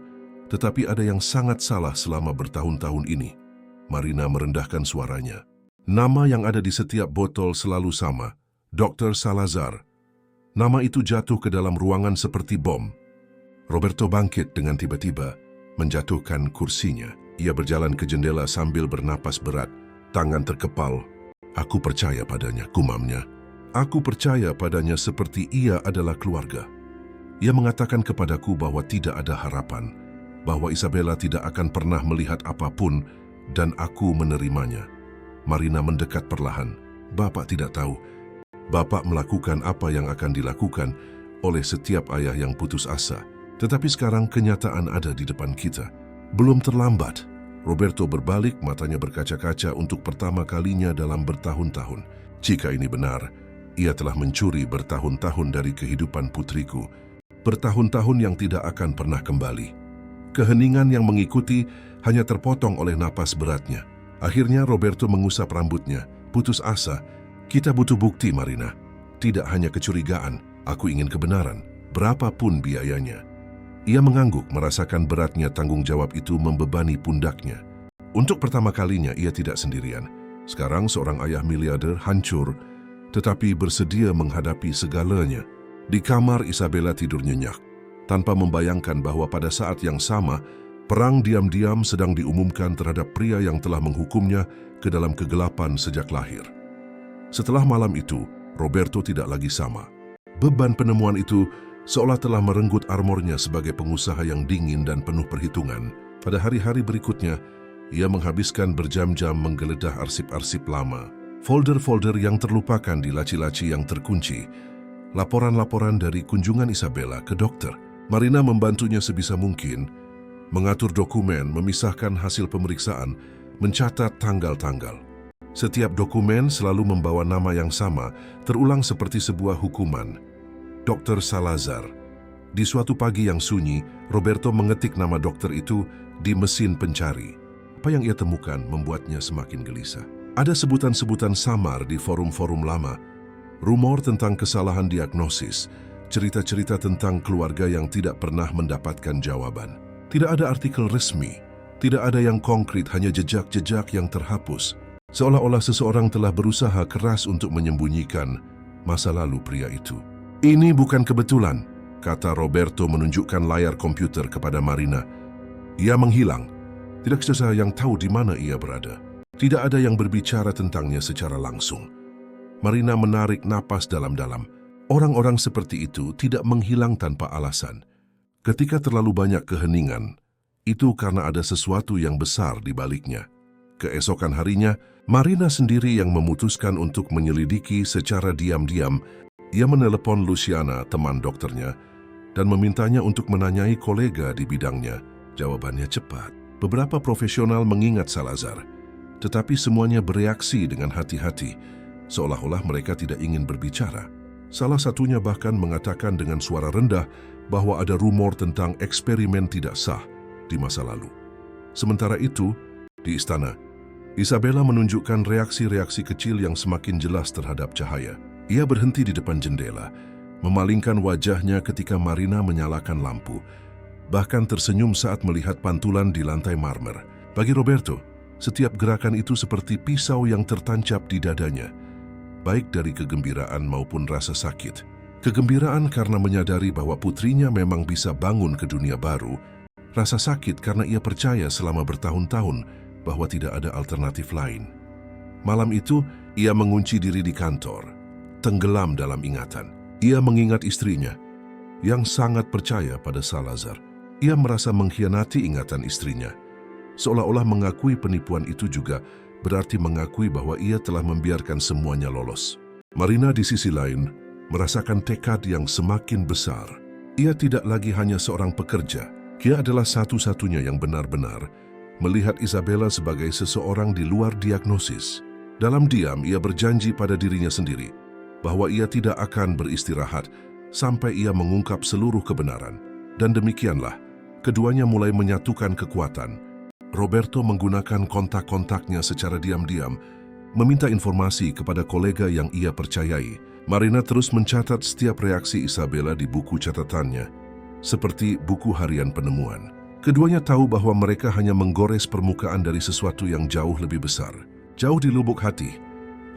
Tetapi ada yang sangat salah selama bertahun-tahun ini." Marina merendahkan suaranya. Nama yang ada di setiap botol selalu sama, Dr. Salazar. Nama itu jatuh ke dalam ruangan seperti bom. Roberto bangkit dengan tiba-tiba, menjatuhkan kursinya. Ia berjalan ke jendela sambil bernapas berat, tangan terkepal. "Aku percaya padanya," gumamnya. "Aku percaya padanya seperti ia adalah keluarga. Ia mengatakan kepadaku bahwa tidak ada harapan, bahwa Isabella tidak akan pernah melihat apapun, dan aku menerimanya." Marina mendekat perlahan. "Bapak tidak tahu. Bapak melakukan apa yang akan dilakukan oleh setiap ayah yang putus asa. Tetapi sekarang kenyataan ada di depan kita. Belum terlambat." Roberto berbalik, matanya berkaca-kaca untuk pertama kalinya dalam bertahun-tahun. "Jika ini benar, ia telah mencuri bertahun-tahun dari kehidupan putriku. Bertahun-tahun yang tidak akan pernah kembali." Keheningan yang mengikuti hanya terpotong oleh napas beratnya. Akhirnya Roberto mengusap rambutnya. "Putus asa. Kita butuh bukti, Marina. Tidak hanya kecurigaan. Aku ingin kebenaran, berapapun biayanya." Ia mengangguk, merasakan beratnya tanggung jawab itu membebani pundaknya. Untuk pertama kalinya ia tidak sendirian. Sekarang seorang ayah miliarder hancur, tetapi bersedia menghadapi segalanya. Di kamar, Isabella tidur nyenyak, tanpa membayangkan bahwa pada saat yang sama, perang diam-diam sedang diumumkan terhadap pria yang telah menghukumnya ke dalam kegelapan sejak lahir. Setelah malam itu, Roberto tidak lagi sama. Beban penemuan itu seolah telah merenggut armornya sebagai pengusaha yang dingin dan penuh perhitungan. Pada hari-hari berikutnya, ia menghabiskan berjam-jam menggeledah arsip-arsip lama, folder-folder yang terlupakan di laci-laci yang terkunci, laporan-laporan dari kunjungan Isabella ke dokter. Marina membantunya sebisa mungkin, mengatur dokumen, memisahkan hasil pemeriksaan, mencatat tanggal-tanggal. Setiap dokumen selalu membawa nama yang sama, terulang seperti sebuah hukuman. Dr. Salazar. Di suatu pagi yang sunyi, Roberto mengetik nama dokter itu di mesin pencari. Apa yang ia temukan membuatnya semakin gelisah. Ada sebutan-sebutan samar di forum-forum lama, rumor tentang kesalahan diagnosis, cerita-cerita tentang keluarga yang tidak pernah mendapatkan jawaban. Tidak ada artikel resmi, tidak ada yang konkret, hanya jejak-jejak yang terhapus. Seolah-olah seseorang telah berusaha keras untuk menyembunyikan masa lalu pria itu. Ini bukan kebetulan, kata Roberto menunjukkan layar komputer kepada Marina. Ia menghilang. Tidak ada yang tahu di mana ia berada. Tidak ada yang berbicara tentangnya secara langsung. Marina menarik napas dalam-dalam. Orang-orang seperti itu tidak menghilang tanpa alasan. Ketika terlalu banyak keheningan, itu karena ada sesuatu yang besar di baliknya. Keesokan harinya, Marina sendiri yang memutuskan untuk menyelidiki secara diam-diam. Ia menelepon Luciana, teman dokternya, dan memintanya untuk menanyai kolega di bidangnya. Jawabannya cepat. Beberapa profesional mengingat Salazar, tetapi semuanya bereaksi dengan hati-hati, seolah-olah mereka tidak ingin berbicara. Salah satunya bahkan mengatakan dengan suara rendah bahwa ada rumor tentang eksperimen tidak sah di masa lalu. Sementara itu, di istana, Isabella menunjukkan reaksi-reaksi kecil yang semakin jelas terhadap cahaya. Ia berhenti di depan jendela, memalingkan wajahnya ketika Marina menyalakan lampu, bahkan tersenyum saat melihat pantulan di lantai marmer. Bagi Roberto, setiap gerakan itu seperti pisau yang tertancap di dadanya, baik dari kegembiraan maupun rasa sakit. Kegembiraan karena menyadari bahwa putrinya memang bisa bangun ke dunia baru, rasa sakit karena ia percaya selama bertahun-tahun bahwa tidak ada alternatif lain. Malam itu, ia mengunci diri di kantor, tenggelam dalam ingatan. Ia mengingat istrinya, yang sangat percaya pada Salazar. Ia merasa mengkhianati ingatan istrinya, seolah-olah mengakui penipuan itu juga berarti mengakui bahwa ia telah membiarkan semuanya lolos. Marina di sisi lain merasakan tekad yang semakin besar. Ia tidak lagi hanya seorang pekerja, ia adalah satu-satunya yang benar-benar melihat Isabella sebagai seseorang di luar diagnosis. Dalam diam, ia berjanji pada dirinya sendiri bahwa ia tidak akan beristirahat sampai ia mengungkap seluruh kebenaran. Dan demikianlah, keduanya mulai menyatukan kekuatan. Roberto menggunakan kontak-kontaknya secara diam-diam, meminta informasi kepada kolega yang ia percayai. Marina terus mencatat setiap reaksi Isabella di buku catatannya, seperti buku harian penemuan. Keduanya tahu bahwa mereka hanya menggores permukaan dari sesuatu yang jauh lebih besar. Jauh di lubuk hati,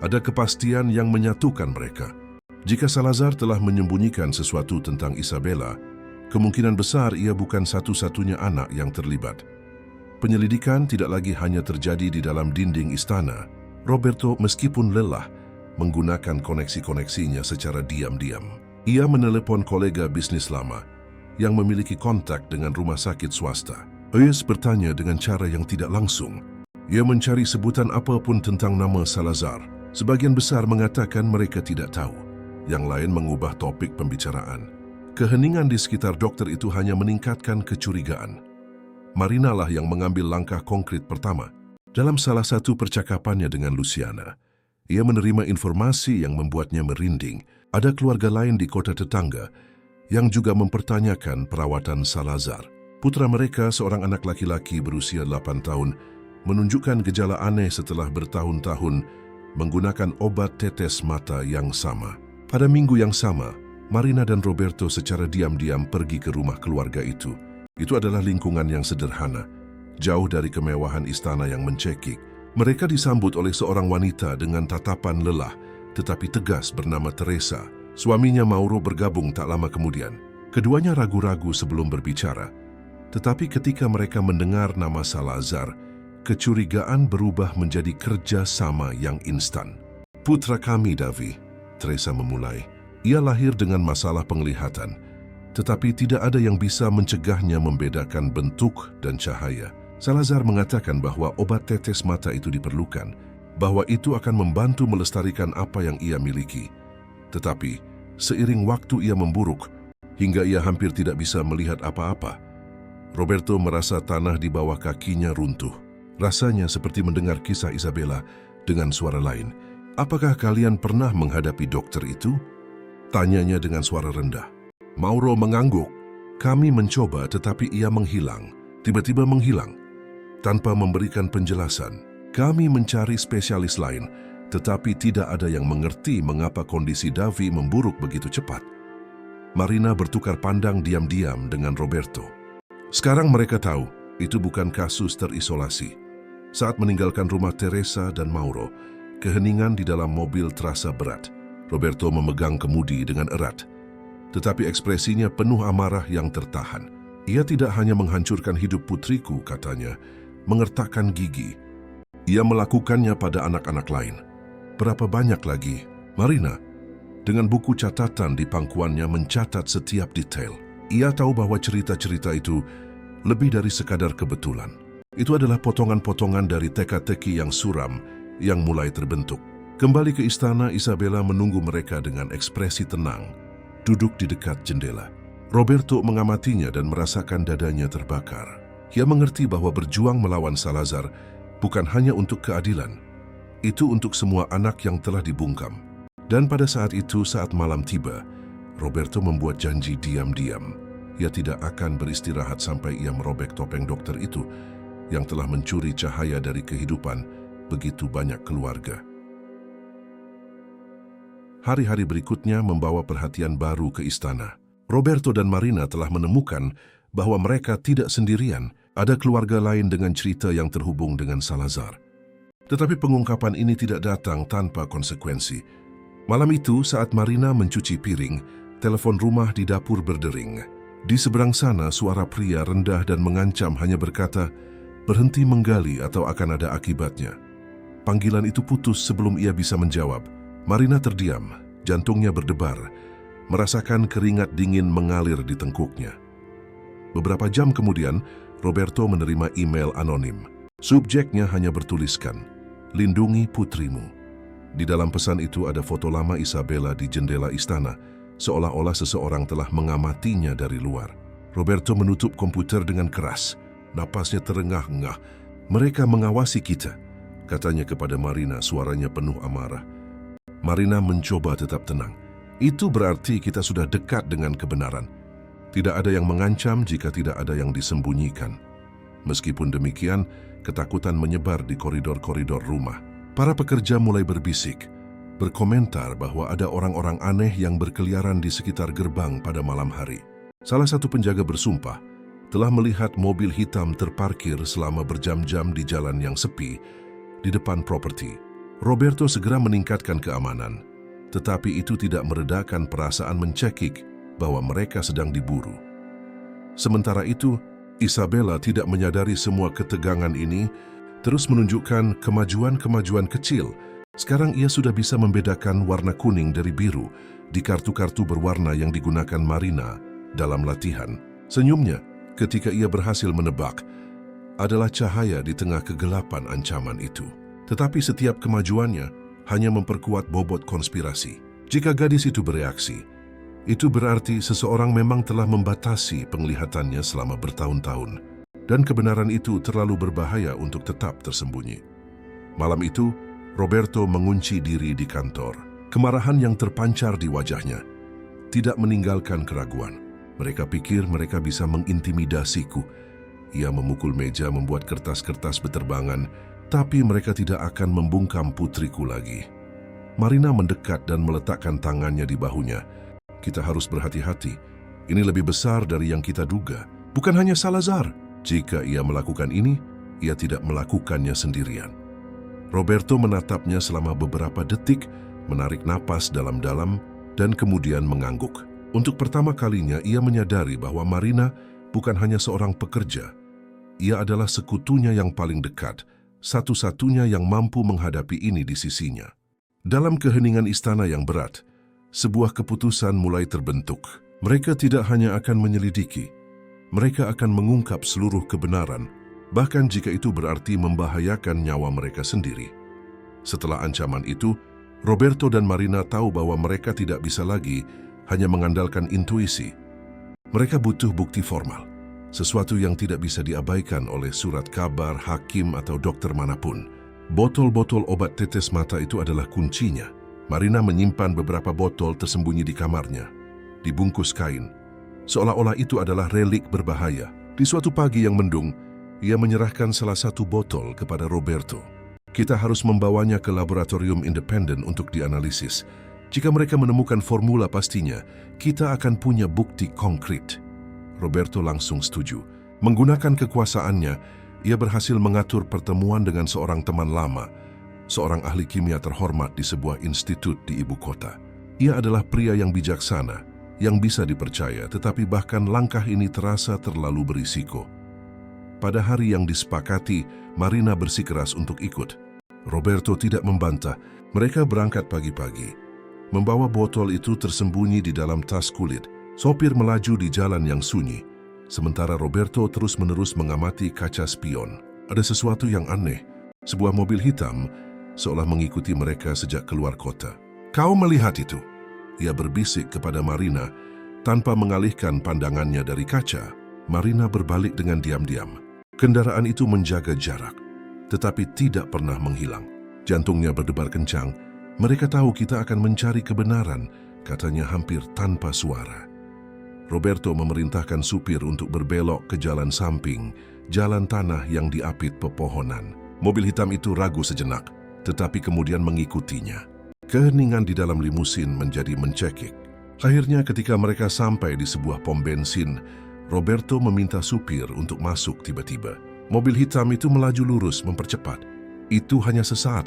ada kepastian yang menyatukan mereka. Jika Salazar telah menyembunyikan sesuatu tentang Isabella, kemungkinan besar ia bukan satu-satunya anak yang terlibat. Penyelidikan tidak lagi hanya terjadi di dalam dinding istana. Roberto, meskipun lelah, menggunakan koneksi-koneksinya secara diam-diam. Ia menelepon kolega bisnis lama yang memiliki kontak dengan rumah sakit swasta. Ia bertanya dengan cara yang tidak langsung. Ia mencari sebutan apapun tentang nama Salazar. Sebagian besar mengatakan mereka tidak tahu. Yang lain mengubah topik pembicaraan. Keheningan di sekitar dokter itu hanya meningkatkan kecurigaan. Marina lah yang mengambil langkah konkret pertama. Dalam salah satu percakapannya dengan Luciana, ia menerima informasi yang membuatnya merinding. Ada keluarga lain di kota tetangga yang juga mempertanyakan perawatan Salazar. Putra mereka, seorang anak laki-laki berusia 8 tahun, menunjukkan gejala aneh setelah bertahun-tahun menggunakan obat tetes mata yang sama. Pada minggu yang sama, Marina dan Roberto secara diam-diam pergi ke rumah keluarga itu. Itu adalah lingkungan yang sederhana, jauh dari kemewahan istana yang mencekik. Mereka disambut oleh seorang wanita dengan tatapan lelah tetapi tegas bernama Teresa. Suaminya Mauro bergabung tak lama kemudian. Keduanya ragu-ragu sebelum berbicara. Tetapi ketika mereka mendengar nama Salazar, kecurigaan berubah menjadi kerjasama yang instan. Putra kami, Davi, Teresa memulai. Ia lahir dengan masalah penglihatan, tetapi tidak ada yang bisa mencegahnya membedakan bentuk dan cahaya. Salazar mengatakan bahwa obat tetes mata itu diperlukan, bahwa itu akan membantu melestarikan apa yang ia miliki. Tetapi, seiring waktu ia memburuk, hingga ia hampir tidak bisa melihat apa-apa. Roberto merasa tanah di bawah kakinya runtuh. Rasanya seperti mendengar kisah Isabella dengan suara lain. Apakah kalian pernah menghadapi dokter itu? Tanyanya dengan suara rendah. Mauro mengangguk. Kami mencoba tetapi ia menghilang. Tiba-tiba menghilang. Tanpa memberikan penjelasan. Kami mencari spesialis lain, tetapi tidak ada yang mengerti mengapa kondisi Davi memburuk begitu cepat. Marina bertukar pandang diam-diam dengan Roberto. Sekarang mereka tahu, itu bukan kasus terisolasi. Saat meninggalkan rumah Teresa dan Mauro, keheningan di dalam mobil terasa berat. Roberto memegang kemudi dengan erat. Tetapi ekspresinya penuh amarah yang tertahan. Ia tidak hanya menghancurkan hidup putriku, katanya, mengertakkan gigi. Ia melakukannya pada anak-anak lain. Berapa banyak lagi? Marina, dengan buku catatan di pangkuannya mencatat setiap detail. Ia tahu bahwa cerita-cerita itu lebih dari sekadar kebetulan. Itu adalah potongan-potongan dari teka-teki yang suram yang mulai terbentuk. Kembali ke istana, Isabella menunggu mereka dengan ekspresi tenang, duduk di dekat jendela. Roberto mengamatinya dan merasakan dadanya terbakar. Ia mengerti bahwa berjuang melawan Salazar bukan hanya untuk keadilan. Itu untuk semua anak yang telah dibungkam. Dan pada saat itu, saat malam tiba, Roberto membuat janji diam-diam. Ia tidak akan beristirahat sampai ia merobek topeng dokter itu yang telah mencuri cahaya dari kehidupan begitu banyak keluarga. Hari-hari berikutnya membawa perhatian baru ke istana. Roberto dan Marina telah menemukan bahwa mereka tidak sendirian. Ada keluarga lain dengan cerita yang terhubung dengan Salazar. Tetapi pengungkapan ini tidak datang tanpa konsekuensi. Malam itu, saat Marina mencuci piring, telepon rumah di dapur berdering. Di seberang sana, suara pria rendah dan mengancam hanya berkata, "Berhenti menggali atau akan ada akibatnya." Panggilan itu putus sebelum ia bisa menjawab. Marina terdiam, jantungnya berdebar, merasakan keringat dingin mengalir di tengkuknya. Beberapa jam kemudian, Roberto menerima email anonim. Subjeknya hanya bertuliskan, "Lindungi putrimu." Di dalam pesan itu ada foto lama Isabella di jendela istana, seolah-olah seseorang telah mengamatinya dari luar. Roberto menutup komputer dengan keras. Napasnya terengah-engah. "Mereka mengawasi kita," katanya kepada Marina, suaranya penuh amarah. Marina mencoba tetap tenang. "Itu berarti kita sudah dekat dengan kebenaran. Tidak ada yang mengancam jika tidak ada yang disembunyikan." Meskipun demikian, ketakutan menyebar di koridor-koridor rumah. Para pekerja mulai berbisik, berkomentar bahwa ada orang-orang aneh yang berkeliaran di sekitar gerbang pada malam hari. Salah satu penjaga bersumpah telah melihat mobil hitam terparkir selama berjam-jam di jalan yang sepi di depan properti. Roberto segera meningkatkan keamanan, tetapi itu tidak meredakan perasaan mencekik bahwa mereka sedang diburu. Sementara itu, Isabella tidak menyadari semua ketegangan ini, terus menunjukkan kemajuan-kemajuan kecil. Sekarang ia sudah bisa membedakan warna kuning dari biru di kartu-kartu berwarna yang digunakan Marina dalam latihan. Senyumnya ketika ia berhasil menebak adalah cahaya di tengah kegelapan ancaman itu. Tetapi setiap kemajuannya hanya memperkuat bobot konspirasi. Jika gadis itu bereaksi, itu berarti seseorang memang telah membatasi penglihatannya selama bertahun-tahun, dan kebenaran itu terlalu berbahaya untuk tetap tersembunyi. Malam itu, Roberto mengunci diri di kantor. Kemarahan yang terpancar di wajahnya tidak meninggalkan keraguan. Mereka pikir mereka bisa mengintimidasiku. Ia memukul meja membuat kertas-kertas beterbangan, tapi mereka tidak akan membungkam putriku lagi. Marina mendekat dan meletakkan tangannya di bahunya. "Kita harus berhati-hati. Ini lebih besar dari yang kita duga. Bukan hanya Salazar. Jika ia melakukan ini, ia tidak melakukannya sendirian." Roberto menatapnya selama beberapa detik, menarik napas dalam-dalam, dan kemudian mengangguk. Untuk pertama kalinya ia menyadari bahwa Marina bukan hanya seorang pekerja. Ia adalah sekutunya yang paling dekat, satu-satunya yang mampu menghadapi ini di sisinya. Dalam keheningan istana yang berat, sebuah keputusan mulai terbentuk. Mereka tidak hanya akan menyelidiki, mereka akan mengungkap seluruh kebenaran, bahkan jika itu berarti membahayakan nyawa mereka sendiri. Setelah ancaman itu, Roberto dan Marina tahu bahwa mereka tidak bisa lagi hanya mengandalkan intuisi. Mereka butuh bukti formal, sesuatu yang tidak bisa diabaikan oleh surat kabar, hakim, atau dokter manapun. Botol-botol obat tetes mata itu adalah kuncinya. Marina menyimpan beberapa botol tersembunyi di kamarnya, dibungkus kain, seolah-olah itu adalah relik berbahaya. Di suatu pagi yang mendung, ia menyerahkan salah satu botol kepada Roberto. Kita harus membawanya ke laboratorium independen untuk dianalisis. Jika mereka menemukan formula pastinya, kita akan punya bukti konkret. Roberto langsung setuju. Menggunakan kekuasaannya, ia berhasil mengatur pertemuan dengan seorang teman lama, seorang ahli kimia terhormat di sebuah institut di ibu kota. Ia adalah pria yang bijaksana, yang bisa dipercaya, tetapi bahkan langkah ini terasa terlalu berisiko. Pada hari yang disepakati, Marina bersikeras untuk ikut. Roberto tidak membantah. Mereka berangkat pagi-pagi. Membawa botol itu tersembunyi di dalam tas kulit. Sopir melaju di jalan yang sunyi, sementara Roberto terus-menerus mengamati kaca spion. Ada sesuatu yang aneh. Sebuah mobil hitam seolah mengikuti mereka sejak keluar kota. "Kau melihat itu?" Ia berbisik kepada Marina tanpa mengalihkan pandangannya dari kaca. Marina berbalik dengan diam-diam. Kendaraan itu menjaga jarak, tetapi tidak pernah menghilang. Jantungnya berdebar kencang. "Mereka tahu kita akan mencari kebenaran," katanya hampir tanpa suara. Roberto memerintahkan supir untuk berbelok ke jalan samping, jalan tanah yang diapit pepohonan. Mobil hitam itu ragu sejenak, tetapi kemudian mengikutinya. Keheningan di dalam limusin menjadi mencekik. Akhirnya ketika mereka sampai di sebuah pom bensin, Roberto meminta supir untuk masuk tiba-tiba. Mobil hitam itu melaju lurus mempercepat. Itu hanya sesaat,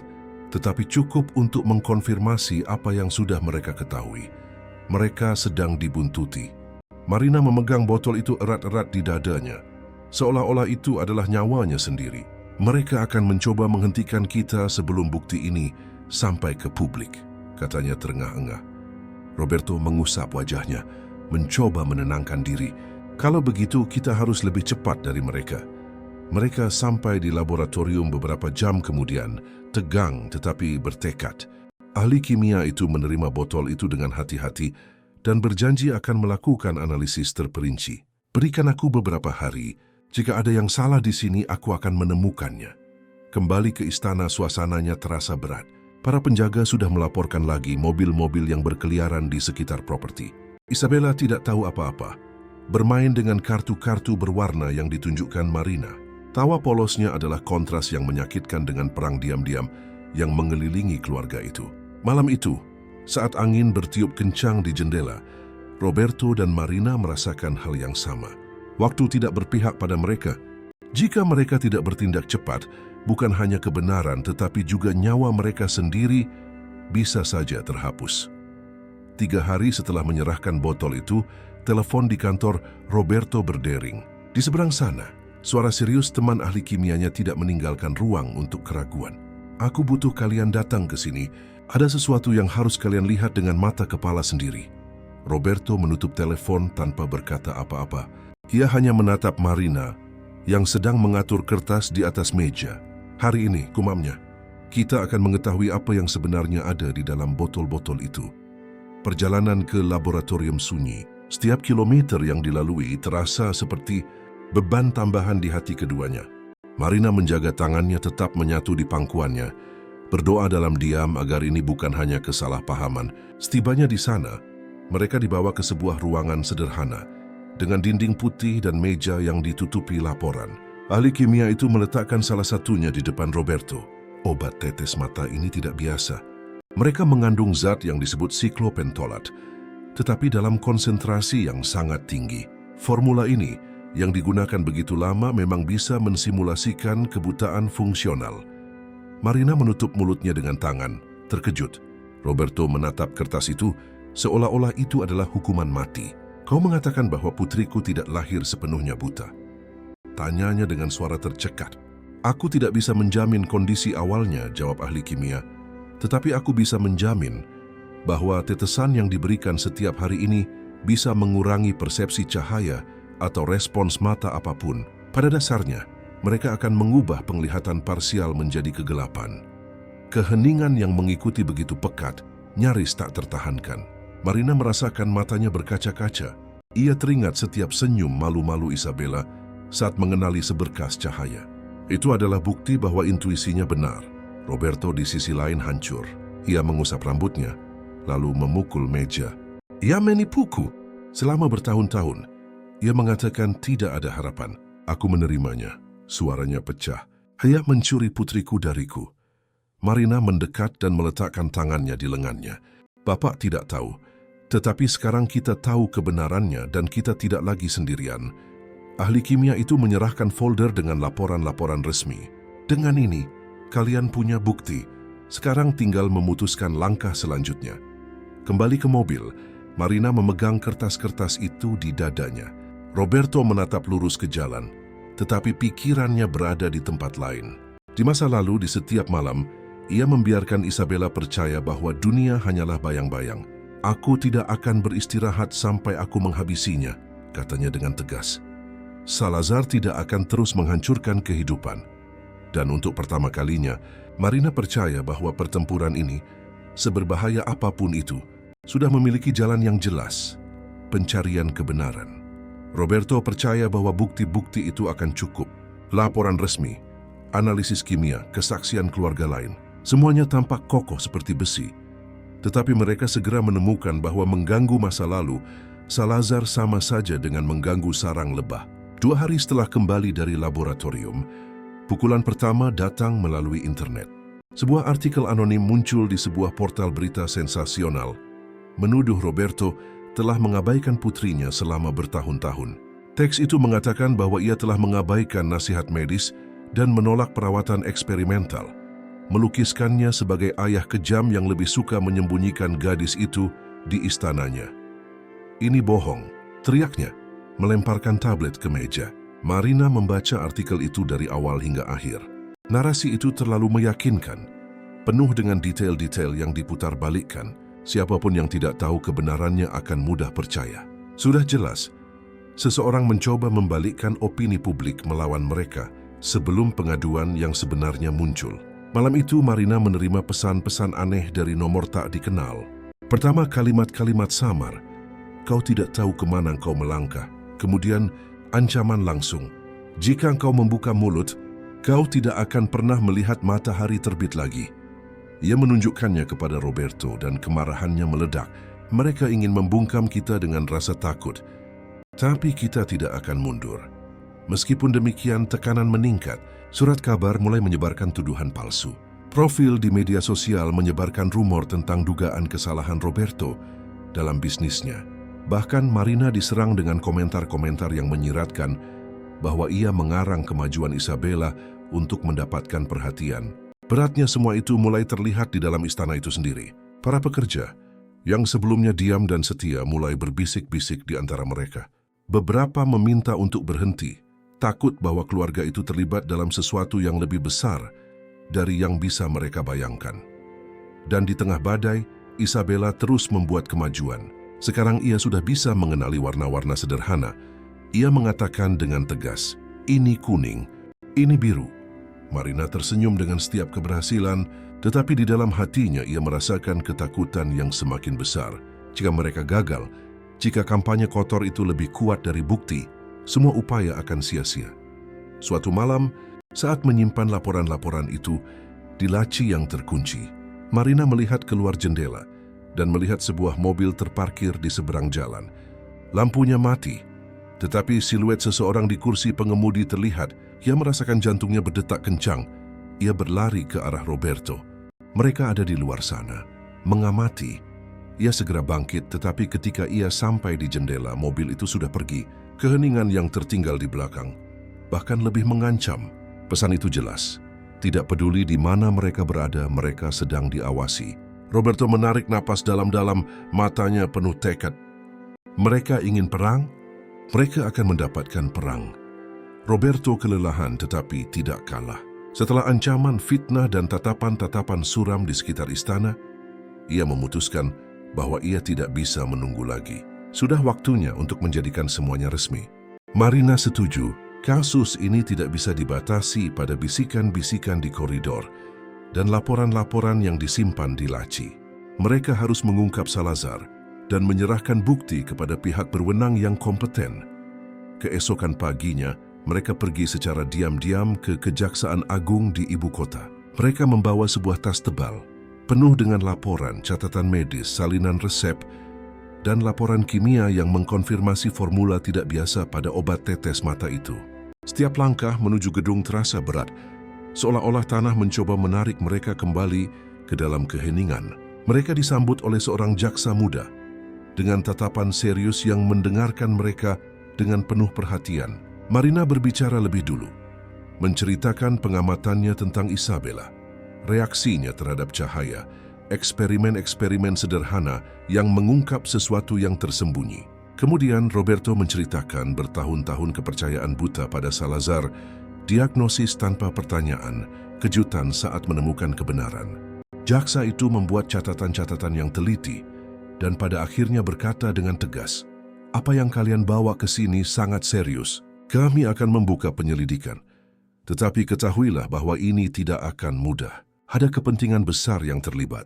tetapi cukup untuk mengkonfirmasi apa yang sudah mereka ketahui. Mereka sedang dibuntuti. Marina memegang botol itu erat-erat di dadanya, seolah-olah itu adalah nyawanya sendiri. "Mereka akan mencoba menghentikan kita sebelum bukti ini sampai ke publik," katanya terengah-engah. Roberto mengusap wajahnya, mencoba menenangkan diri. "Kalau begitu, kita harus lebih cepat dari mereka." Mereka sampai di laboratorium beberapa jam kemudian, tegang tetapi bertekad. Ahli kimia itu menerima botol itu dengan hati-hati dan berjanji akan melakukan analisis terperinci. "Berikan aku beberapa hari. Jika ada yang salah di sini, aku akan menemukannya." Kembali ke istana, suasananya terasa berat. Para penjaga sudah melaporkan lagi mobil-mobil yang berkeliaran di sekitar properti. Isabella tidak tahu apa-apa, bermain dengan kartu-kartu berwarna yang ditunjukkan Marina. Tawa polosnya adalah kontras yang menyakitkan dengan perang diam-diam yang mengelilingi keluarga itu. Malam itu, saat angin bertiup kencang di jendela, Roberto dan Marina merasakan hal yang sama. Waktu tidak berpihak pada mereka. Jika mereka tidak bertindak cepat, bukan hanya kebenaran tetapi juga nyawa mereka sendiri bisa saja terhapus. 3 hari setelah menyerahkan botol itu, telepon di kantor Roberto berdering. Di seberang sana, suara serius teman ahli kimianya tidak meninggalkan ruang untuk keraguan. "Aku butuh kalian datang ke sini. Ada sesuatu yang harus kalian lihat dengan mata kepala sendiri." Roberto menutup telepon tanpa berkata apa-apa. Ia hanya menatap Marina yang sedang mengatur kertas di atas meja. "Hari ini," gumamnya, "kita akan mengetahui apa yang sebenarnya ada di dalam botol-botol itu." Perjalanan ke laboratorium sunyi, setiap kilometer yang dilalui terasa seperti beban tambahan di hati keduanya. Marina menjaga tangannya tetap menyatu di pangkuannya, berdoa dalam diam agar ini bukan hanya kesalahpahaman. Setibanya di sana, mereka dibawa ke sebuah ruangan sederhana, dengan dinding putih dan meja yang ditutupi laporan. Ahli kimia itu meletakkan salah satunya di depan Roberto. "Obat tetes mata ini tidak biasa. Mereka mengandung zat yang disebut siklopentolat, tetapi dalam konsentrasi yang sangat tinggi. Formula ini yang digunakan begitu lama memang bisa mensimulasikan kebutaan fungsional." Marina menutup mulutnya dengan tangan, terkejut. Roberto menatap kertas itu, seolah-olah itu adalah hukuman mati. Kau mengatakan bahwa putriku tidak lahir sepenuhnya buta. Tanyanya dengan suara tercekat. Aku tidak bisa menjamin kondisi awalnya, jawab ahli kimia. Tetapi aku bisa menjamin bahwa tetesan yang diberikan setiap hari ini bisa mengurangi persepsi cahaya atau respons mata apapun. Pada dasarnya, mereka akan mengubah penglihatan parsial menjadi kegelapan. Keheningan yang mengikuti begitu pekat, nyaris tak tertahankan. Marina merasakan matanya berkaca-kaca. Ia teringat setiap senyum malu-malu Isabella saat mengenali seberkas cahaya. Itu adalah bukti bahwa intuisinya benar. Roberto di sisi lain hancur. Ia mengusap rambutnya, lalu memukul meja. Ia menipuku. Selama bertahun-tahun, ia mengatakan tidak ada harapan. Aku menerimanya. Suaranya pecah. Ia mencuri putriku dariku. Marina mendekat dan meletakkan tangannya di lengannya. Bapak tidak tahu, tetapi sekarang kita tahu kebenarannya dan kita tidak lagi sendirian. Ahli kimia itu menyerahkan folder dengan laporan-laporan resmi. Dengan ini, kalian punya bukti. Sekarang tinggal memutuskan langkah selanjutnya. Kembali ke mobil, Marina memegang kertas-kertas itu di dadanya. Roberto menatap lurus ke jalan, tetapi pikirannya berada di tempat lain. Di masa lalu, di setiap malam, ia membiarkan Isabella percaya bahwa dunia hanyalah bayang-bayang. Aku tidak akan beristirahat sampai aku menghabisinya, katanya dengan tegas. Salazar tidak akan terus menghancurkan kehidupan. Dan untuk pertama kalinya, Marina percaya bahwa pertempuran ini, seberbahaya apapun itu, sudah memiliki jalan yang jelas, pencarian kebenaran. Roberto percaya bahwa bukti-bukti itu akan cukup. Laporan resmi, analisis kimia, kesaksian keluarga lain, semuanya tampak kokoh seperti besi. Tetapi mereka segera menemukan bahwa mengganggu masa lalu, Salazar sama saja dengan mengganggu sarang lebah. 2 hari setelah kembali dari laboratorium, pukulan pertama datang melalui internet. Sebuah artikel anonim muncul di sebuah portal berita sensasional, menuduh Roberto telah mengabaikan putrinya selama bertahun-tahun. Teks itu mengatakan bahwa ia telah mengabaikan nasihat medis dan menolak perawatan eksperimental, melukiskannya sebagai ayah kejam yang lebih suka menyembunyikan gadis itu di istananya. Ini bohong, teriaknya, melemparkan tablet ke meja. Marina membaca artikel itu dari awal hingga akhir. Narasi itu terlalu meyakinkan, penuh dengan detail-detail yang diputarbalikkan. Siapapun yang tidak tahu kebenarannya akan mudah percaya. Sudah jelas, seseorang mencoba membalikkan opini publik melawan mereka sebelum pengaduan yang sebenarnya muncul. Malam itu Marina menerima pesan-pesan aneh dari nomor tak dikenal. Pertama, kalimat-kalimat samar. Kau tidak tahu kemana kau melangkah. Kemudian, ancaman langsung. Jika kau membuka mulut, kau tidak akan pernah melihat matahari terbit lagi. Ia menunjukkannya kepada Roberto dan kemarahannya meledak. Mereka ingin membungkam kita dengan rasa takut. Tapi kita tidak akan mundur. Meskipun demikian, tekanan meningkat. Surat kabar mulai menyebarkan tuduhan palsu. Profil di media sosial menyebarkan rumor tentang dugaan kesalahan Roberto dalam bisnisnya. Bahkan Marina diserang dengan komentar-komentar yang menyiratkan bahwa ia mengarang kemajuan Isabella untuk mendapatkan perhatian. Beratnya semua itu mulai terlihat di dalam istana itu sendiri. Para pekerja yang sebelumnya diam dan setia mulai berbisik-bisik di antara mereka. Beberapa meminta untuk berhenti, takut bahwa keluarga itu terlibat dalam sesuatu yang lebih besar dari yang bisa mereka bayangkan. Dan di tengah badai, Isabella terus membuat kemajuan. Sekarang ia sudah bisa mengenali warna-warna sederhana. Ia mengatakan dengan tegas, "Ini kuning, ini biru." Marina tersenyum dengan setiap keberhasilan, tetapi di dalam hatinya ia merasakan ketakutan yang semakin besar. Jika mereka gagal, jika kampanye kotor itu lebih kuat dari bukti, semua upaya akan sia-sia. Suatu malam, saat menyimpan laporan-laporan itu di laci yang terkunci, Marina melihat keluar jendela dan melihat sebuah mobil terparkir di seberang jalan. Lampunya mati, tetapi siluet seseorang di kursi pengemudi terlihat. Ia merasakan jantungnya berdetak kencang. Ia berlari ke arah Roberto. Mereka ada di luar sana, mengamati. Ia segera bangkit, tetapi ketika ia sampai di jendela, mobil itu sudah pergi. Keheningan yang tertinggal di belakang bahkan lebih mengancam. Pesan itu jelas. Tidak peduli di mana mereka berada, mereka sedang diawasi. Roberto menarik napas dalam-dalam, matanya penuh tekad. Mereka ingin perang, mereka akan mendapatkan perang. Roberto kelelahan tetapi tidak kalah. Setelah ancaman, fitnah dan tatapan-tatapan suram di sekitar istana, ia memutuskan bahwa ia tidak bisa menunggu lagi. Sudah waktunya untuk menjadikan semuanya resmi. Marina setuju, kasus ini tidak bisa dibatasi pada bisikan-bisikan di koridor dan laporan-laporan yang disimpan di laci. Mereka harus mengungkap Salazar dan menyerahkan bukti kepada pihak berwenang yang kompeten. Keesokan paginya, mereka pergi secara diam-diam ke Kejaksaan Agung di ibu kota. Mereka membawa sebuah tas tebal, penuh dengan laporan, catatan medis, salinan resep, dan laporan kimia yang mengkonfirmasi formula tidak biasa pada obat tetes mata itu. Setiap langkah menuju gedung terasa berat, seolah-olah tanah mencoba menarik mereka kembali ke dalam keheningan. Mereka disambut oleh seorang jaksa muda dengan tatapan serius yang mendengarkan mereka dengan penuh perhatian. Marina berbicara lebih dulu, menceritakan pengamatannya tentang Isabella, reaksinya terhadap cahaya, eksperimen-eksperimen sederhana yang mengungkap sesuatu yang tersembunyi. Kemudian Roberto menceritakan bertahun-tahun kepercayaan buta pada Salazar, diagnosis tanpa pertanyaan, kejutan saat menemukan kebenaran. Jaksa itu membuat catatan-catatan yang teliti dan pada akhirnya berkata dengan tegas, "Apa yang kalian bawa ke sini sangat serius. Kami akan membuka penyelidikan. Tetapi ketahuilah bahwa ini tidak akan mudah. Ada kepentingan besar yang terlibat."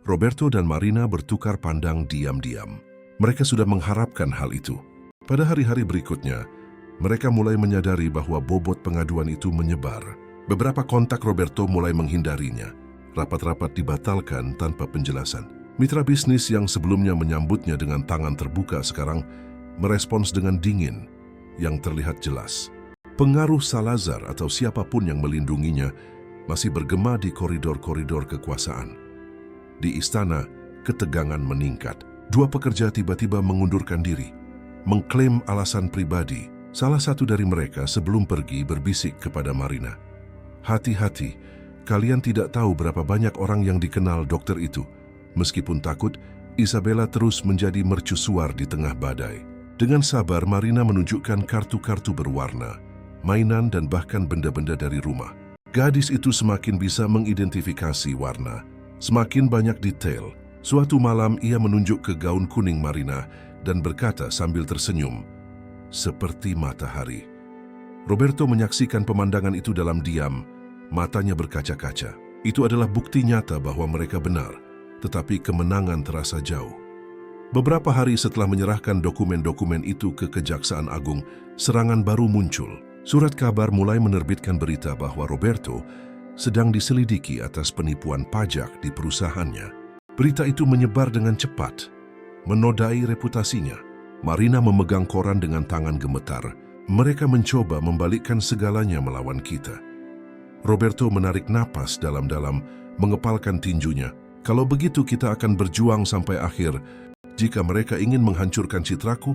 Roberto dan Marina bertukar pandang diam-diam. Mereka sudah mengharapkan hal itu. Pada hari-hari berikutnya, mereka mulai menyadari bahwa bobot pengaduan itu menyebar. Beberapa kontak Roberto mulai menghindarinya. Rapat-rapat dibatalkan tanpa penjelasan. Mitra bisnis yang sebelumnya menyambutnya dengan tangan terbuka sekarang merespons dengan dingin yang terlihat jelas. Pengaruh Salazar atau siapapun yang melindunginya masih bergema di koridor-koridor kekuasaan. Di istana, ketegangan meningkat. Dua pekerja tiba-tiba mengundurkan diri, mengklaim alasan pribadi. Salah satu dari mereka sebelum pergi berbisik kepada Marina, "Hati-hati, kalian tidak tahu berapa banyak orang yang dikenal dokter itu." Meskipun takut, Isabella terus menjadi mercusuar di tengah badai. Dengan sabar, Marina menunjukkan kartu-kartu berwarna, mainan dan bahkan benda-benda dari rumah. Gadis itu semakin bisa mengidentifikasi warna, semakin banyak detail. Suatu malam ia menunjuk ke gaun kuning Marina dan berkata sambil tersenyum, "Seperti matahari." Roberto menyaksikan pemandangan itu dalam diam, matanya berkaca-kaca. Itu adalah bukti nyata bahwa mereka benar, tetapi kemenangan terasa jauh. Beberapa hari setelah menyerahkan dokumen-dokumen itu ke Kejaksaan Agung, serangan baru muncul. Surat kabar mulai menerbitkan berita bahwa Roberto sedang diselidiki atas penipuan pajak di perusahaannya. Berita itu menyebar dengan cepat, menodai reputasinya. Marina memegang koran dengan tangan gemetar. Mereka mencoba membalikkan segalanya melawan kita. Roberto menarik napas dalam-dalam, mengepalkan tinjunya. "Kalau begitu kita akan berjuang sampai akhir. Jika mereka ingin menghancurkan citraku,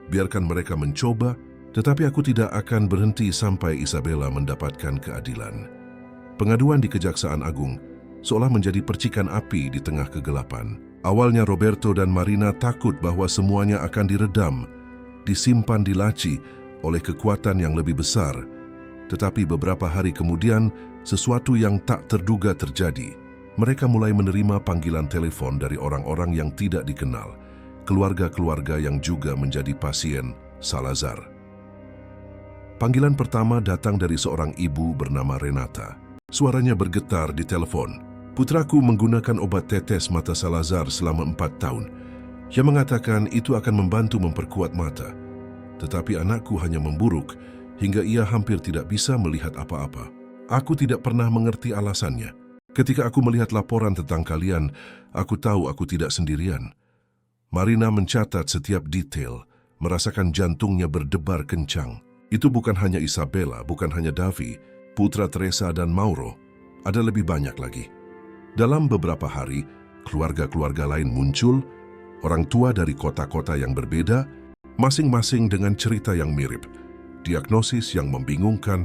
biarkan mereka mencoba, tetapi aku tidak akan berhenti sampai Isabella mendapatkan keadilan." Pengaduan di Kejaksaan Agung seolah menjadi percikan api di tengah kegelapan. Awalnya Roberto dan Marina takut bahwa semuanya akan diredam, disimpan di laci oleh kekuatan yang lebih besar. Tetapi beberapa hari kemudian, sesuatu yang tak terduga terjadi. Mereka mulai menerima panggilan telepon dari orang-orang yang tidak dikenal, keluarga-keluarga yang juga menjadi pasien Salazar. Panggilan pertama datang dari seorang ibu bernama Renata. Suaranya bergetar di telepon. "Putraku menggunakan obat tetes mata Salazar selama 4 tahun. Dia mengatakan itu akan membantu memperkuat mata. Tetapi anakku hanya memburuk hingga ia hampir tidak bisa melihat apa-apa. Aku tidak pernah mengerti alasannya. Ketika aku melihat laporan tentang kalian, aku tahu aku tidak sendirian." Marina mencatat setiap detail, merasakan jantungnya berdebar kencang. Itu bukan hanya Isabella, bukan hanya Davi, putra Teresa dan Mauro. Ada lebih banyak lagi. Dalam beberapa hari, keluarga-keluarga lain muncul, orang tua dari kota-kota yang berbeda, masing-masing dengan cerita yang mirip, diagnosis yang membingungkan,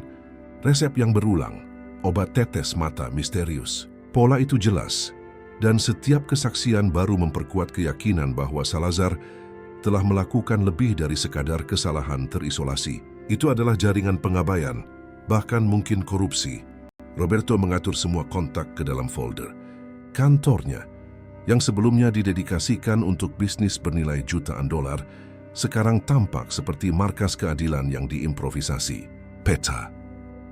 resep yang berulang, obat tetes mata misterius. Pola itu jelas. Dan setiap kesaksian baru memperkuat keyakinan bahwa Salazar telah melakukan lebih dari sekadar kesalahan terisolasi. Itu adalah jaringan pengabaian, bahkan mungkin korupsi. Roberto mengatur semua kontak ke dalam folder. Kantornya, yang sebelumnya didedikasikan untuk bisnis bernilai jutaan dolar, sekarang tampak seperti markas keadilan yang diimprovisasi. Peta,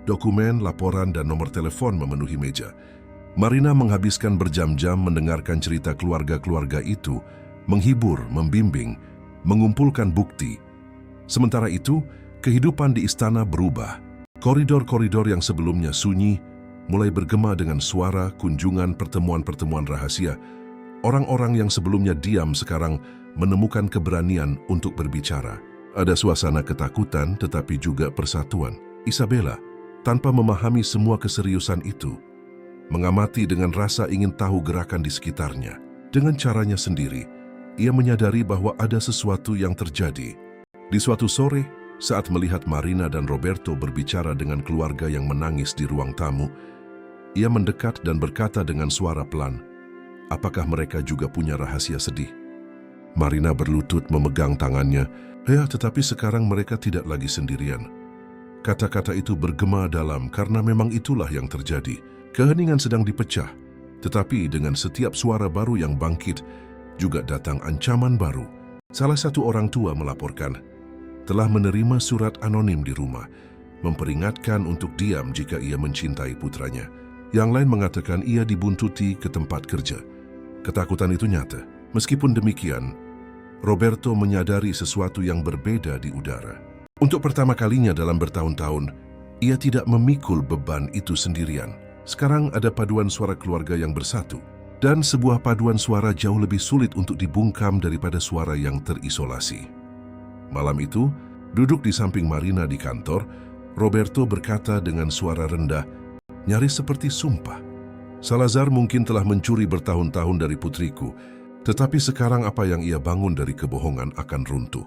dokumen, laporan, dan nomor telepon memenuhi meja. Marina menghabiskan berjam-jam mendengarkan cerita keluarga-keluarga itu, menghibur, membimbing, mengumpulkan bukti. Sementara itu, kehidupan di istana berubah. Koridor-koridor yang sebelumnya sunyi mulai bergema dengan suara, kunjungan, pertemuan-pertemuan rahasia. Orang-orang yang sebelumnya diam sekarang menemukan keberanian untuk berbicara. Ada suasana ketakutan tetapi juga persatuan. Isabella, tanpa memahami semua keseriusan itu, mengamati dengan rasa ingin tahu gerakan di sekitarnya. Dengan caranya sendiri, ia menyadari bahwa ada sesuatu yang terjadi. Di suatu sore, saat melihat Marina dan Roberto berbicara dengan keluarga yang menangis di ruang tamu, ia mendekat dan berkata dengan suara pelan, "Apakah mereka juga punya rahasia sedih?" Marina berlutut memegang tangannya. "Ya, tetapi sekarang mereka tidak lagi sendirian." Kata-kata itu bergema dalam karena memang itulah yang terjadi. Keheningan sedang dipecah, tetapi dengan setiap suara baru yang bangkit, juga datang ancaman baru. Salah satu orang tua melaporkan, telah menerima surat anonim di rumah, memperingatkan untuk diam jika ia mencintai putranya. Yang lain mengatakan ia dibuntuti ke tempat kerja. Ketakutan itu nyata. Meskipun demikian, Roberto menyadari sesuatu yang berbeda di udara. Untuk pertama kalinya dalam bertahun-tahun, ia tidak memikul beban itu sendirian. Sekarang ada paduan suara keluarga yang bersatu, dan sebuah paduan suara jauh lebih sulit untuk dibungkam daripada suara yang terisolasi. Malam itu, duduk di samping Marina di kantor, Roberto berkata dengan suara rendah, nyaris seperti sumpah. "Salazar mungkin telah mencuri bertahun-tahun dari putriku, tetapi sekarang apa yang ia bangun dari kebohongan akan runtuh."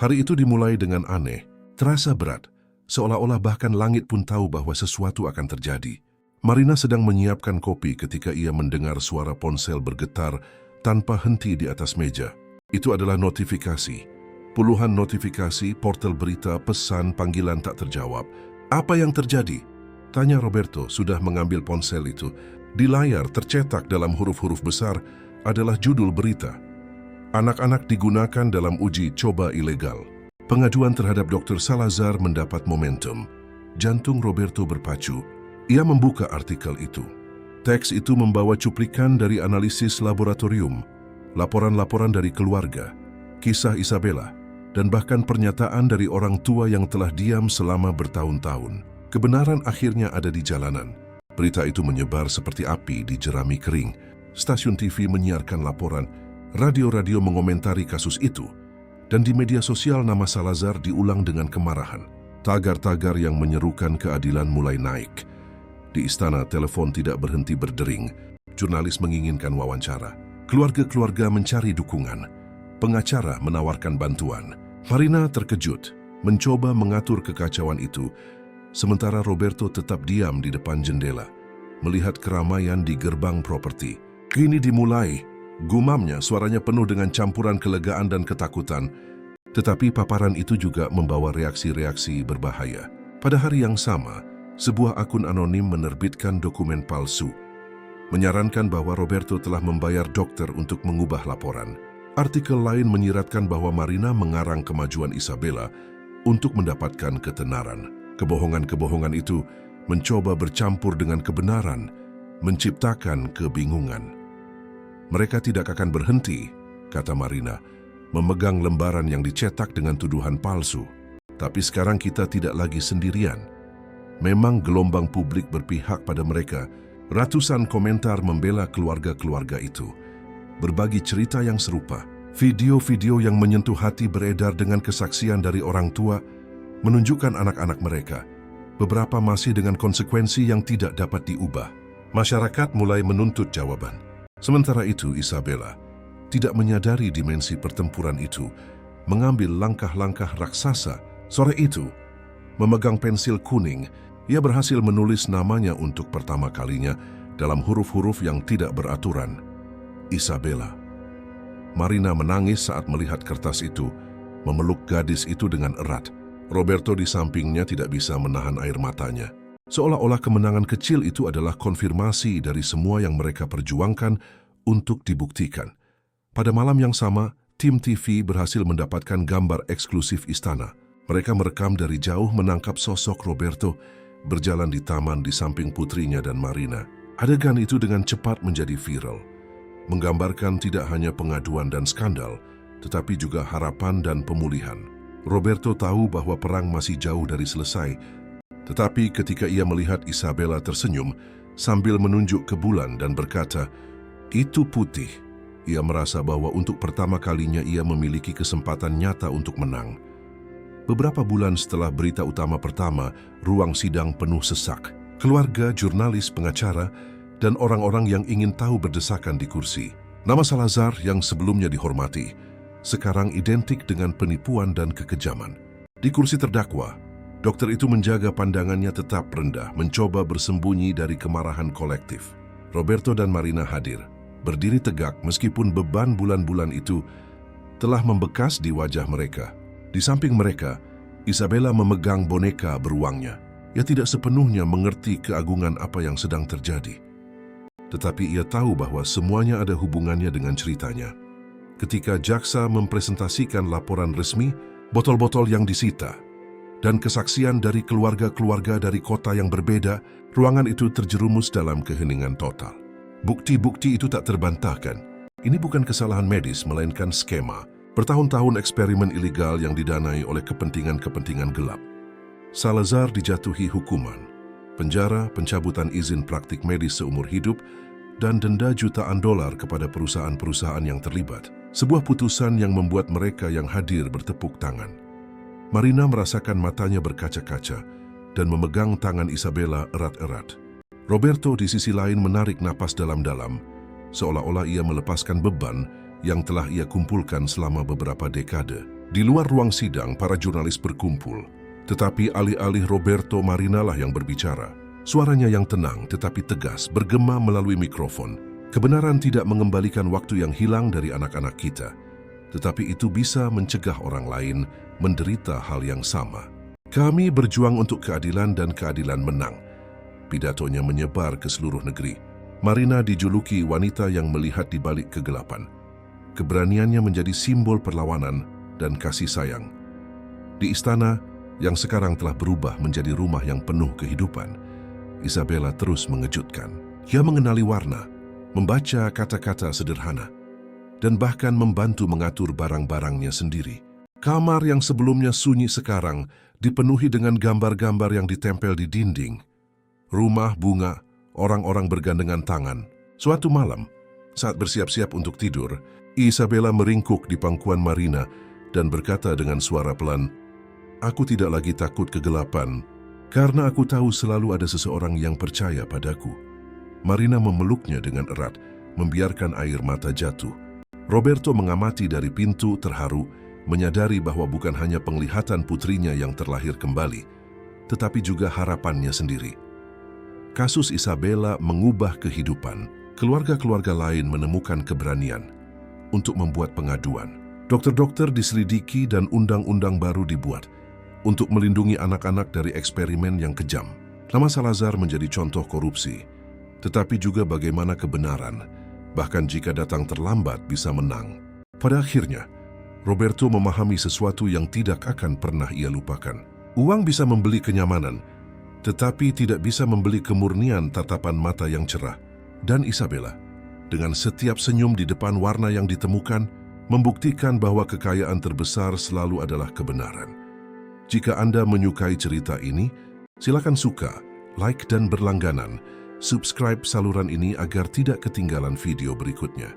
Hari itu dimulai dengan aneh, terasa berat, seolah-olah bahkan langit pun tahu bahwa sesuatu akan terjadi. Marina sedang menyiapkan kopi ketika ia mendengar suara ponsel bergetar tanpa henti di atas meja. Itu adalah notifikasi. Puluhan notifikasi, portal berita, pesan, panggilan tak terjawab. "Apa yang terjadi?" tanya Roberto sudah mengambil ponsel itu. Di layar tercetak dalam huruf-huruf besar adalah judul berita. "Anak-anak digunakan dalam uji coba ilegal. Pengaduan terhadap Dr. Salazar mendapat momentum." Jantung Roberto berpacu. Ia membuka artikel itu. Teks itu membawa cuplikan dari analisis laboratorium, laporan-laporan dari keluarga, kisah Isabella, dan bahkan pernyataan dari orang tua yang telah diam selama bertahun-tahun. Kebenaran akhirnya ada di jalanan. Berita itu menyebar seperti api di jerami kering. Stasiun TV menyiarkan laporan, radio-radio mengomentari kasus itu, dan di media sosial nama Salazar diulang dengan kemarahan. Tagar-tagar yang menyerukan keadilan mulai naik. Di istana, telepon tidak berhenti berdering. Jurnalis menginginkan wawancara. Keluarga-keluarga mencari dukungan. Pengacara menawarkan bantuan. Marina terkejut, mencoba mengatur kekacauan itu, sementara Roberto tetap diam di depan jendela, melihat keramaian di gerbang properti. "Kini dimulai," gumamnya, suaranya penuh dengan campuran kelegaan dan ketakutan. Tetapi paparan itu juga membawa reaksi-reaksi berbahaya. Pada hari yang sama, sebuah akun anonim menerbitkan dokumen palsu, menyarankan bahwa Roberto telah membayar dokter untuk mengubah laporan. Artikel lain menyiratkan bahwa Marina mengarang kemajuan Isabella untuk mendapatkan ketenaran. Kebohongan-kebohongan itu mencoba bercampur dengan kebenaran, menciptakan kebingungan. "Mereka tidak akan berhenti," kata Marina, memegang lembaran yang dicetak dengan tuduhan palsu. "Tapi sekarang kita tidak lagi sendirian." Memang gelombang publik berpihak pada mereka. Ratusan komentar membela keluarga-keluarga itu. Berbagi cerita yang serupa. Video-video yang menyentuh hati beredar dengan kesaksian dari orang tua, menunjukkan anak-anak mereka. Beberapa masih dengan konsekuensi yang tidak dapat diubah. Masyarakat mulai menuntut jawaban. Sementara itu, Isabella tidak menyadari dimensi pertempuran itu, mengambil langkah-langkah raksasa. Sore itu, memegang pensil kuning, ia berhasil menulis namanya untuk pertama kalinya dalam huruf-huruf yang tidak beraturan, Isabella. Marina menangis saat melihat kertas itu, memeluk gadis itu dengan erat. Roberto di sampingnya tidak bisa menahan air matanya. Seolah-olah kemenangan kecil itu adalah konfirmasi dari semua yang mereka perjuangkan untuk dibuktikan. Pada malam yang sama, tim TV berhasil mendapatkan gambar eksklusif istana. Mereka merekam dari jauh menangkap sosok Roberto berjalan di taman di samping putrinya dan Marina. Adegan itu dengan cepat menjadi viral, menggambarkan tidak hanya pengaduan dan skandal, tetapi juga harapan dan pemulihan. Roberto tahu bahwa perang masih jauh dari selesai, tetapi ketika ia melihat Isabella tersenyum sambil menunjuk ke bulan dan berkata, "Itu putih," ia merasa bahwa untuk pertama kalinya ia memiliki kesempatan nyata untuk menang. Beberapa bulan setelah berita utama pertama, ruang sidang penuh sesak. Keluarga, jurnalis, pengacara, dan orang-orang yang ingin tahu berdesakan di kursi. Nama Salazar yang sebelumnya dihormati, sekarang identik dengan penipuan dan kekejaman. Di kursi terdakwa, dokter itu menjaga pandangannya tetap rendah, mencoba bersembunyi dari kemarahan kolektif. Roberto dan Marina hadir, berdiri tegak meskipun beban bulan-bulan itu telah membekas di wajah mereka. Di samping mereka, Isabella memegang boneka beruangnya. Ia tidak sepenuhnya mengerti keagungan apa yang sedang terjadi. Tetapi ia tahu bahwa semuanya ada hubungannya dengan ceritanya. Ketika jaksa mempresentasikan laporan resmi, botol-botol yang disita, dan kesaksian dari keluarga-keluarga dari kota yang berbeda, ruangan itu terjerumus dalam keheningan total. Bukti-bukti itu tak terbantahkan. Ini bukan kesalahan medis, melainkan skema. Bertahun-tahun eksperimen ilegal yang didanai oleh kepentingan-kepentingan gelap. Salazar dijatuhi hukuman, penjara, pencabutan izin praktik medis seumur hidup, dan denda jutaan dolar kepada perusahaan-perusahaan yang terlibat. Sebuah putusan yang membuat mereka yang hadir bertepuk tangan. Marina merasakan matanya berkaca-kaca dan memegang tangan Isabella erat-erat. Roberto di sisi lain menarik napas dalam-dalam, seolah-olah ia melepaskan beban yang telah ia kumpulkan selama beberapa dekade. Di luar ruang sidang, para jurnalis berkumpul, tetapi alih-alih Roberto, Marina lah yang berbicara. Suaranya yang tenang tetapi tegas bergema melalui mikrofon. Kebenaran tidak mengembalikan waktu yang hilang dari anak-anak kita, tetapi itu bisa mencegah orang lain menderita hal yang sama. Kami berjuang untuk keadilan dan keadilan menang. Pidatonya menyebar ke seluruh negeri. Marina dijuluki wanita yang melihat di balik kegelapan. Keberaniannya menjadi simbol perlawanan dan kasih sayang. Di istana yang sekarang telah berubah menjadi rumah yang penuh kehidupan, Isabella terus mengejutkan. Ia mengenali warna, membaca kata-kata sederhana, dan bahkan membantu mengatur barang-barangnya sendiri. Kamar yang sebelumnya sunyi sekarang dipenuhi dengan gambar-gambar yang ditempel di dinding. Rumah, bunga, orang-orang bergandengan tangan. Suatu malam, saat bersiap-siap untuk tidur, Isabella meringkuk di pangkuan Marina dan berkata dengan suara pelan, "Aku tidak lagi takut kegelapan, karena aku tahu selalu ada seseorang yang percaya padaku." Marina memeluknya dengan erat, membiarkan air mata jatuh. Roberto mengamati dari pintu terharu, menyadari bahwa bukan hanya penglihatan putrinya yang terlahir kembali, tetapi juga harapannya sendiri. Kasus Isabella mengubah kehidupan. Keluarga-keluarga lain menemukan keberanian untuk membuat pengaduan. Dokter-dokter diselidiki dan undang-undang baru dibuat untuk melindungi anak-anak dari eksperimen yang kejam. Nama Salazar menjadi contoh korupsi, tetapi juga bagaimana kebenaran, bahkan jika datang terlambat, bisa menang. Pada akhirnya, Roberto memahami sesuatu yang tidak akan pernah ia lupakan. Uang bisa membeli kenyamanan, tetapi tidak bisa membeli kemurnian tatapan mata yang cerah. Dan Isabella, dengan setiap senyum di depan warna yang ditemukan, membuktikan bahwa kekayaan terbesar selalu adalah kebenaran. Jika Anda menyukai cerita ini, silakan suka, like dan berlangganan. Subscribe saluran ini agar tidak ketinggalan video berikutnya.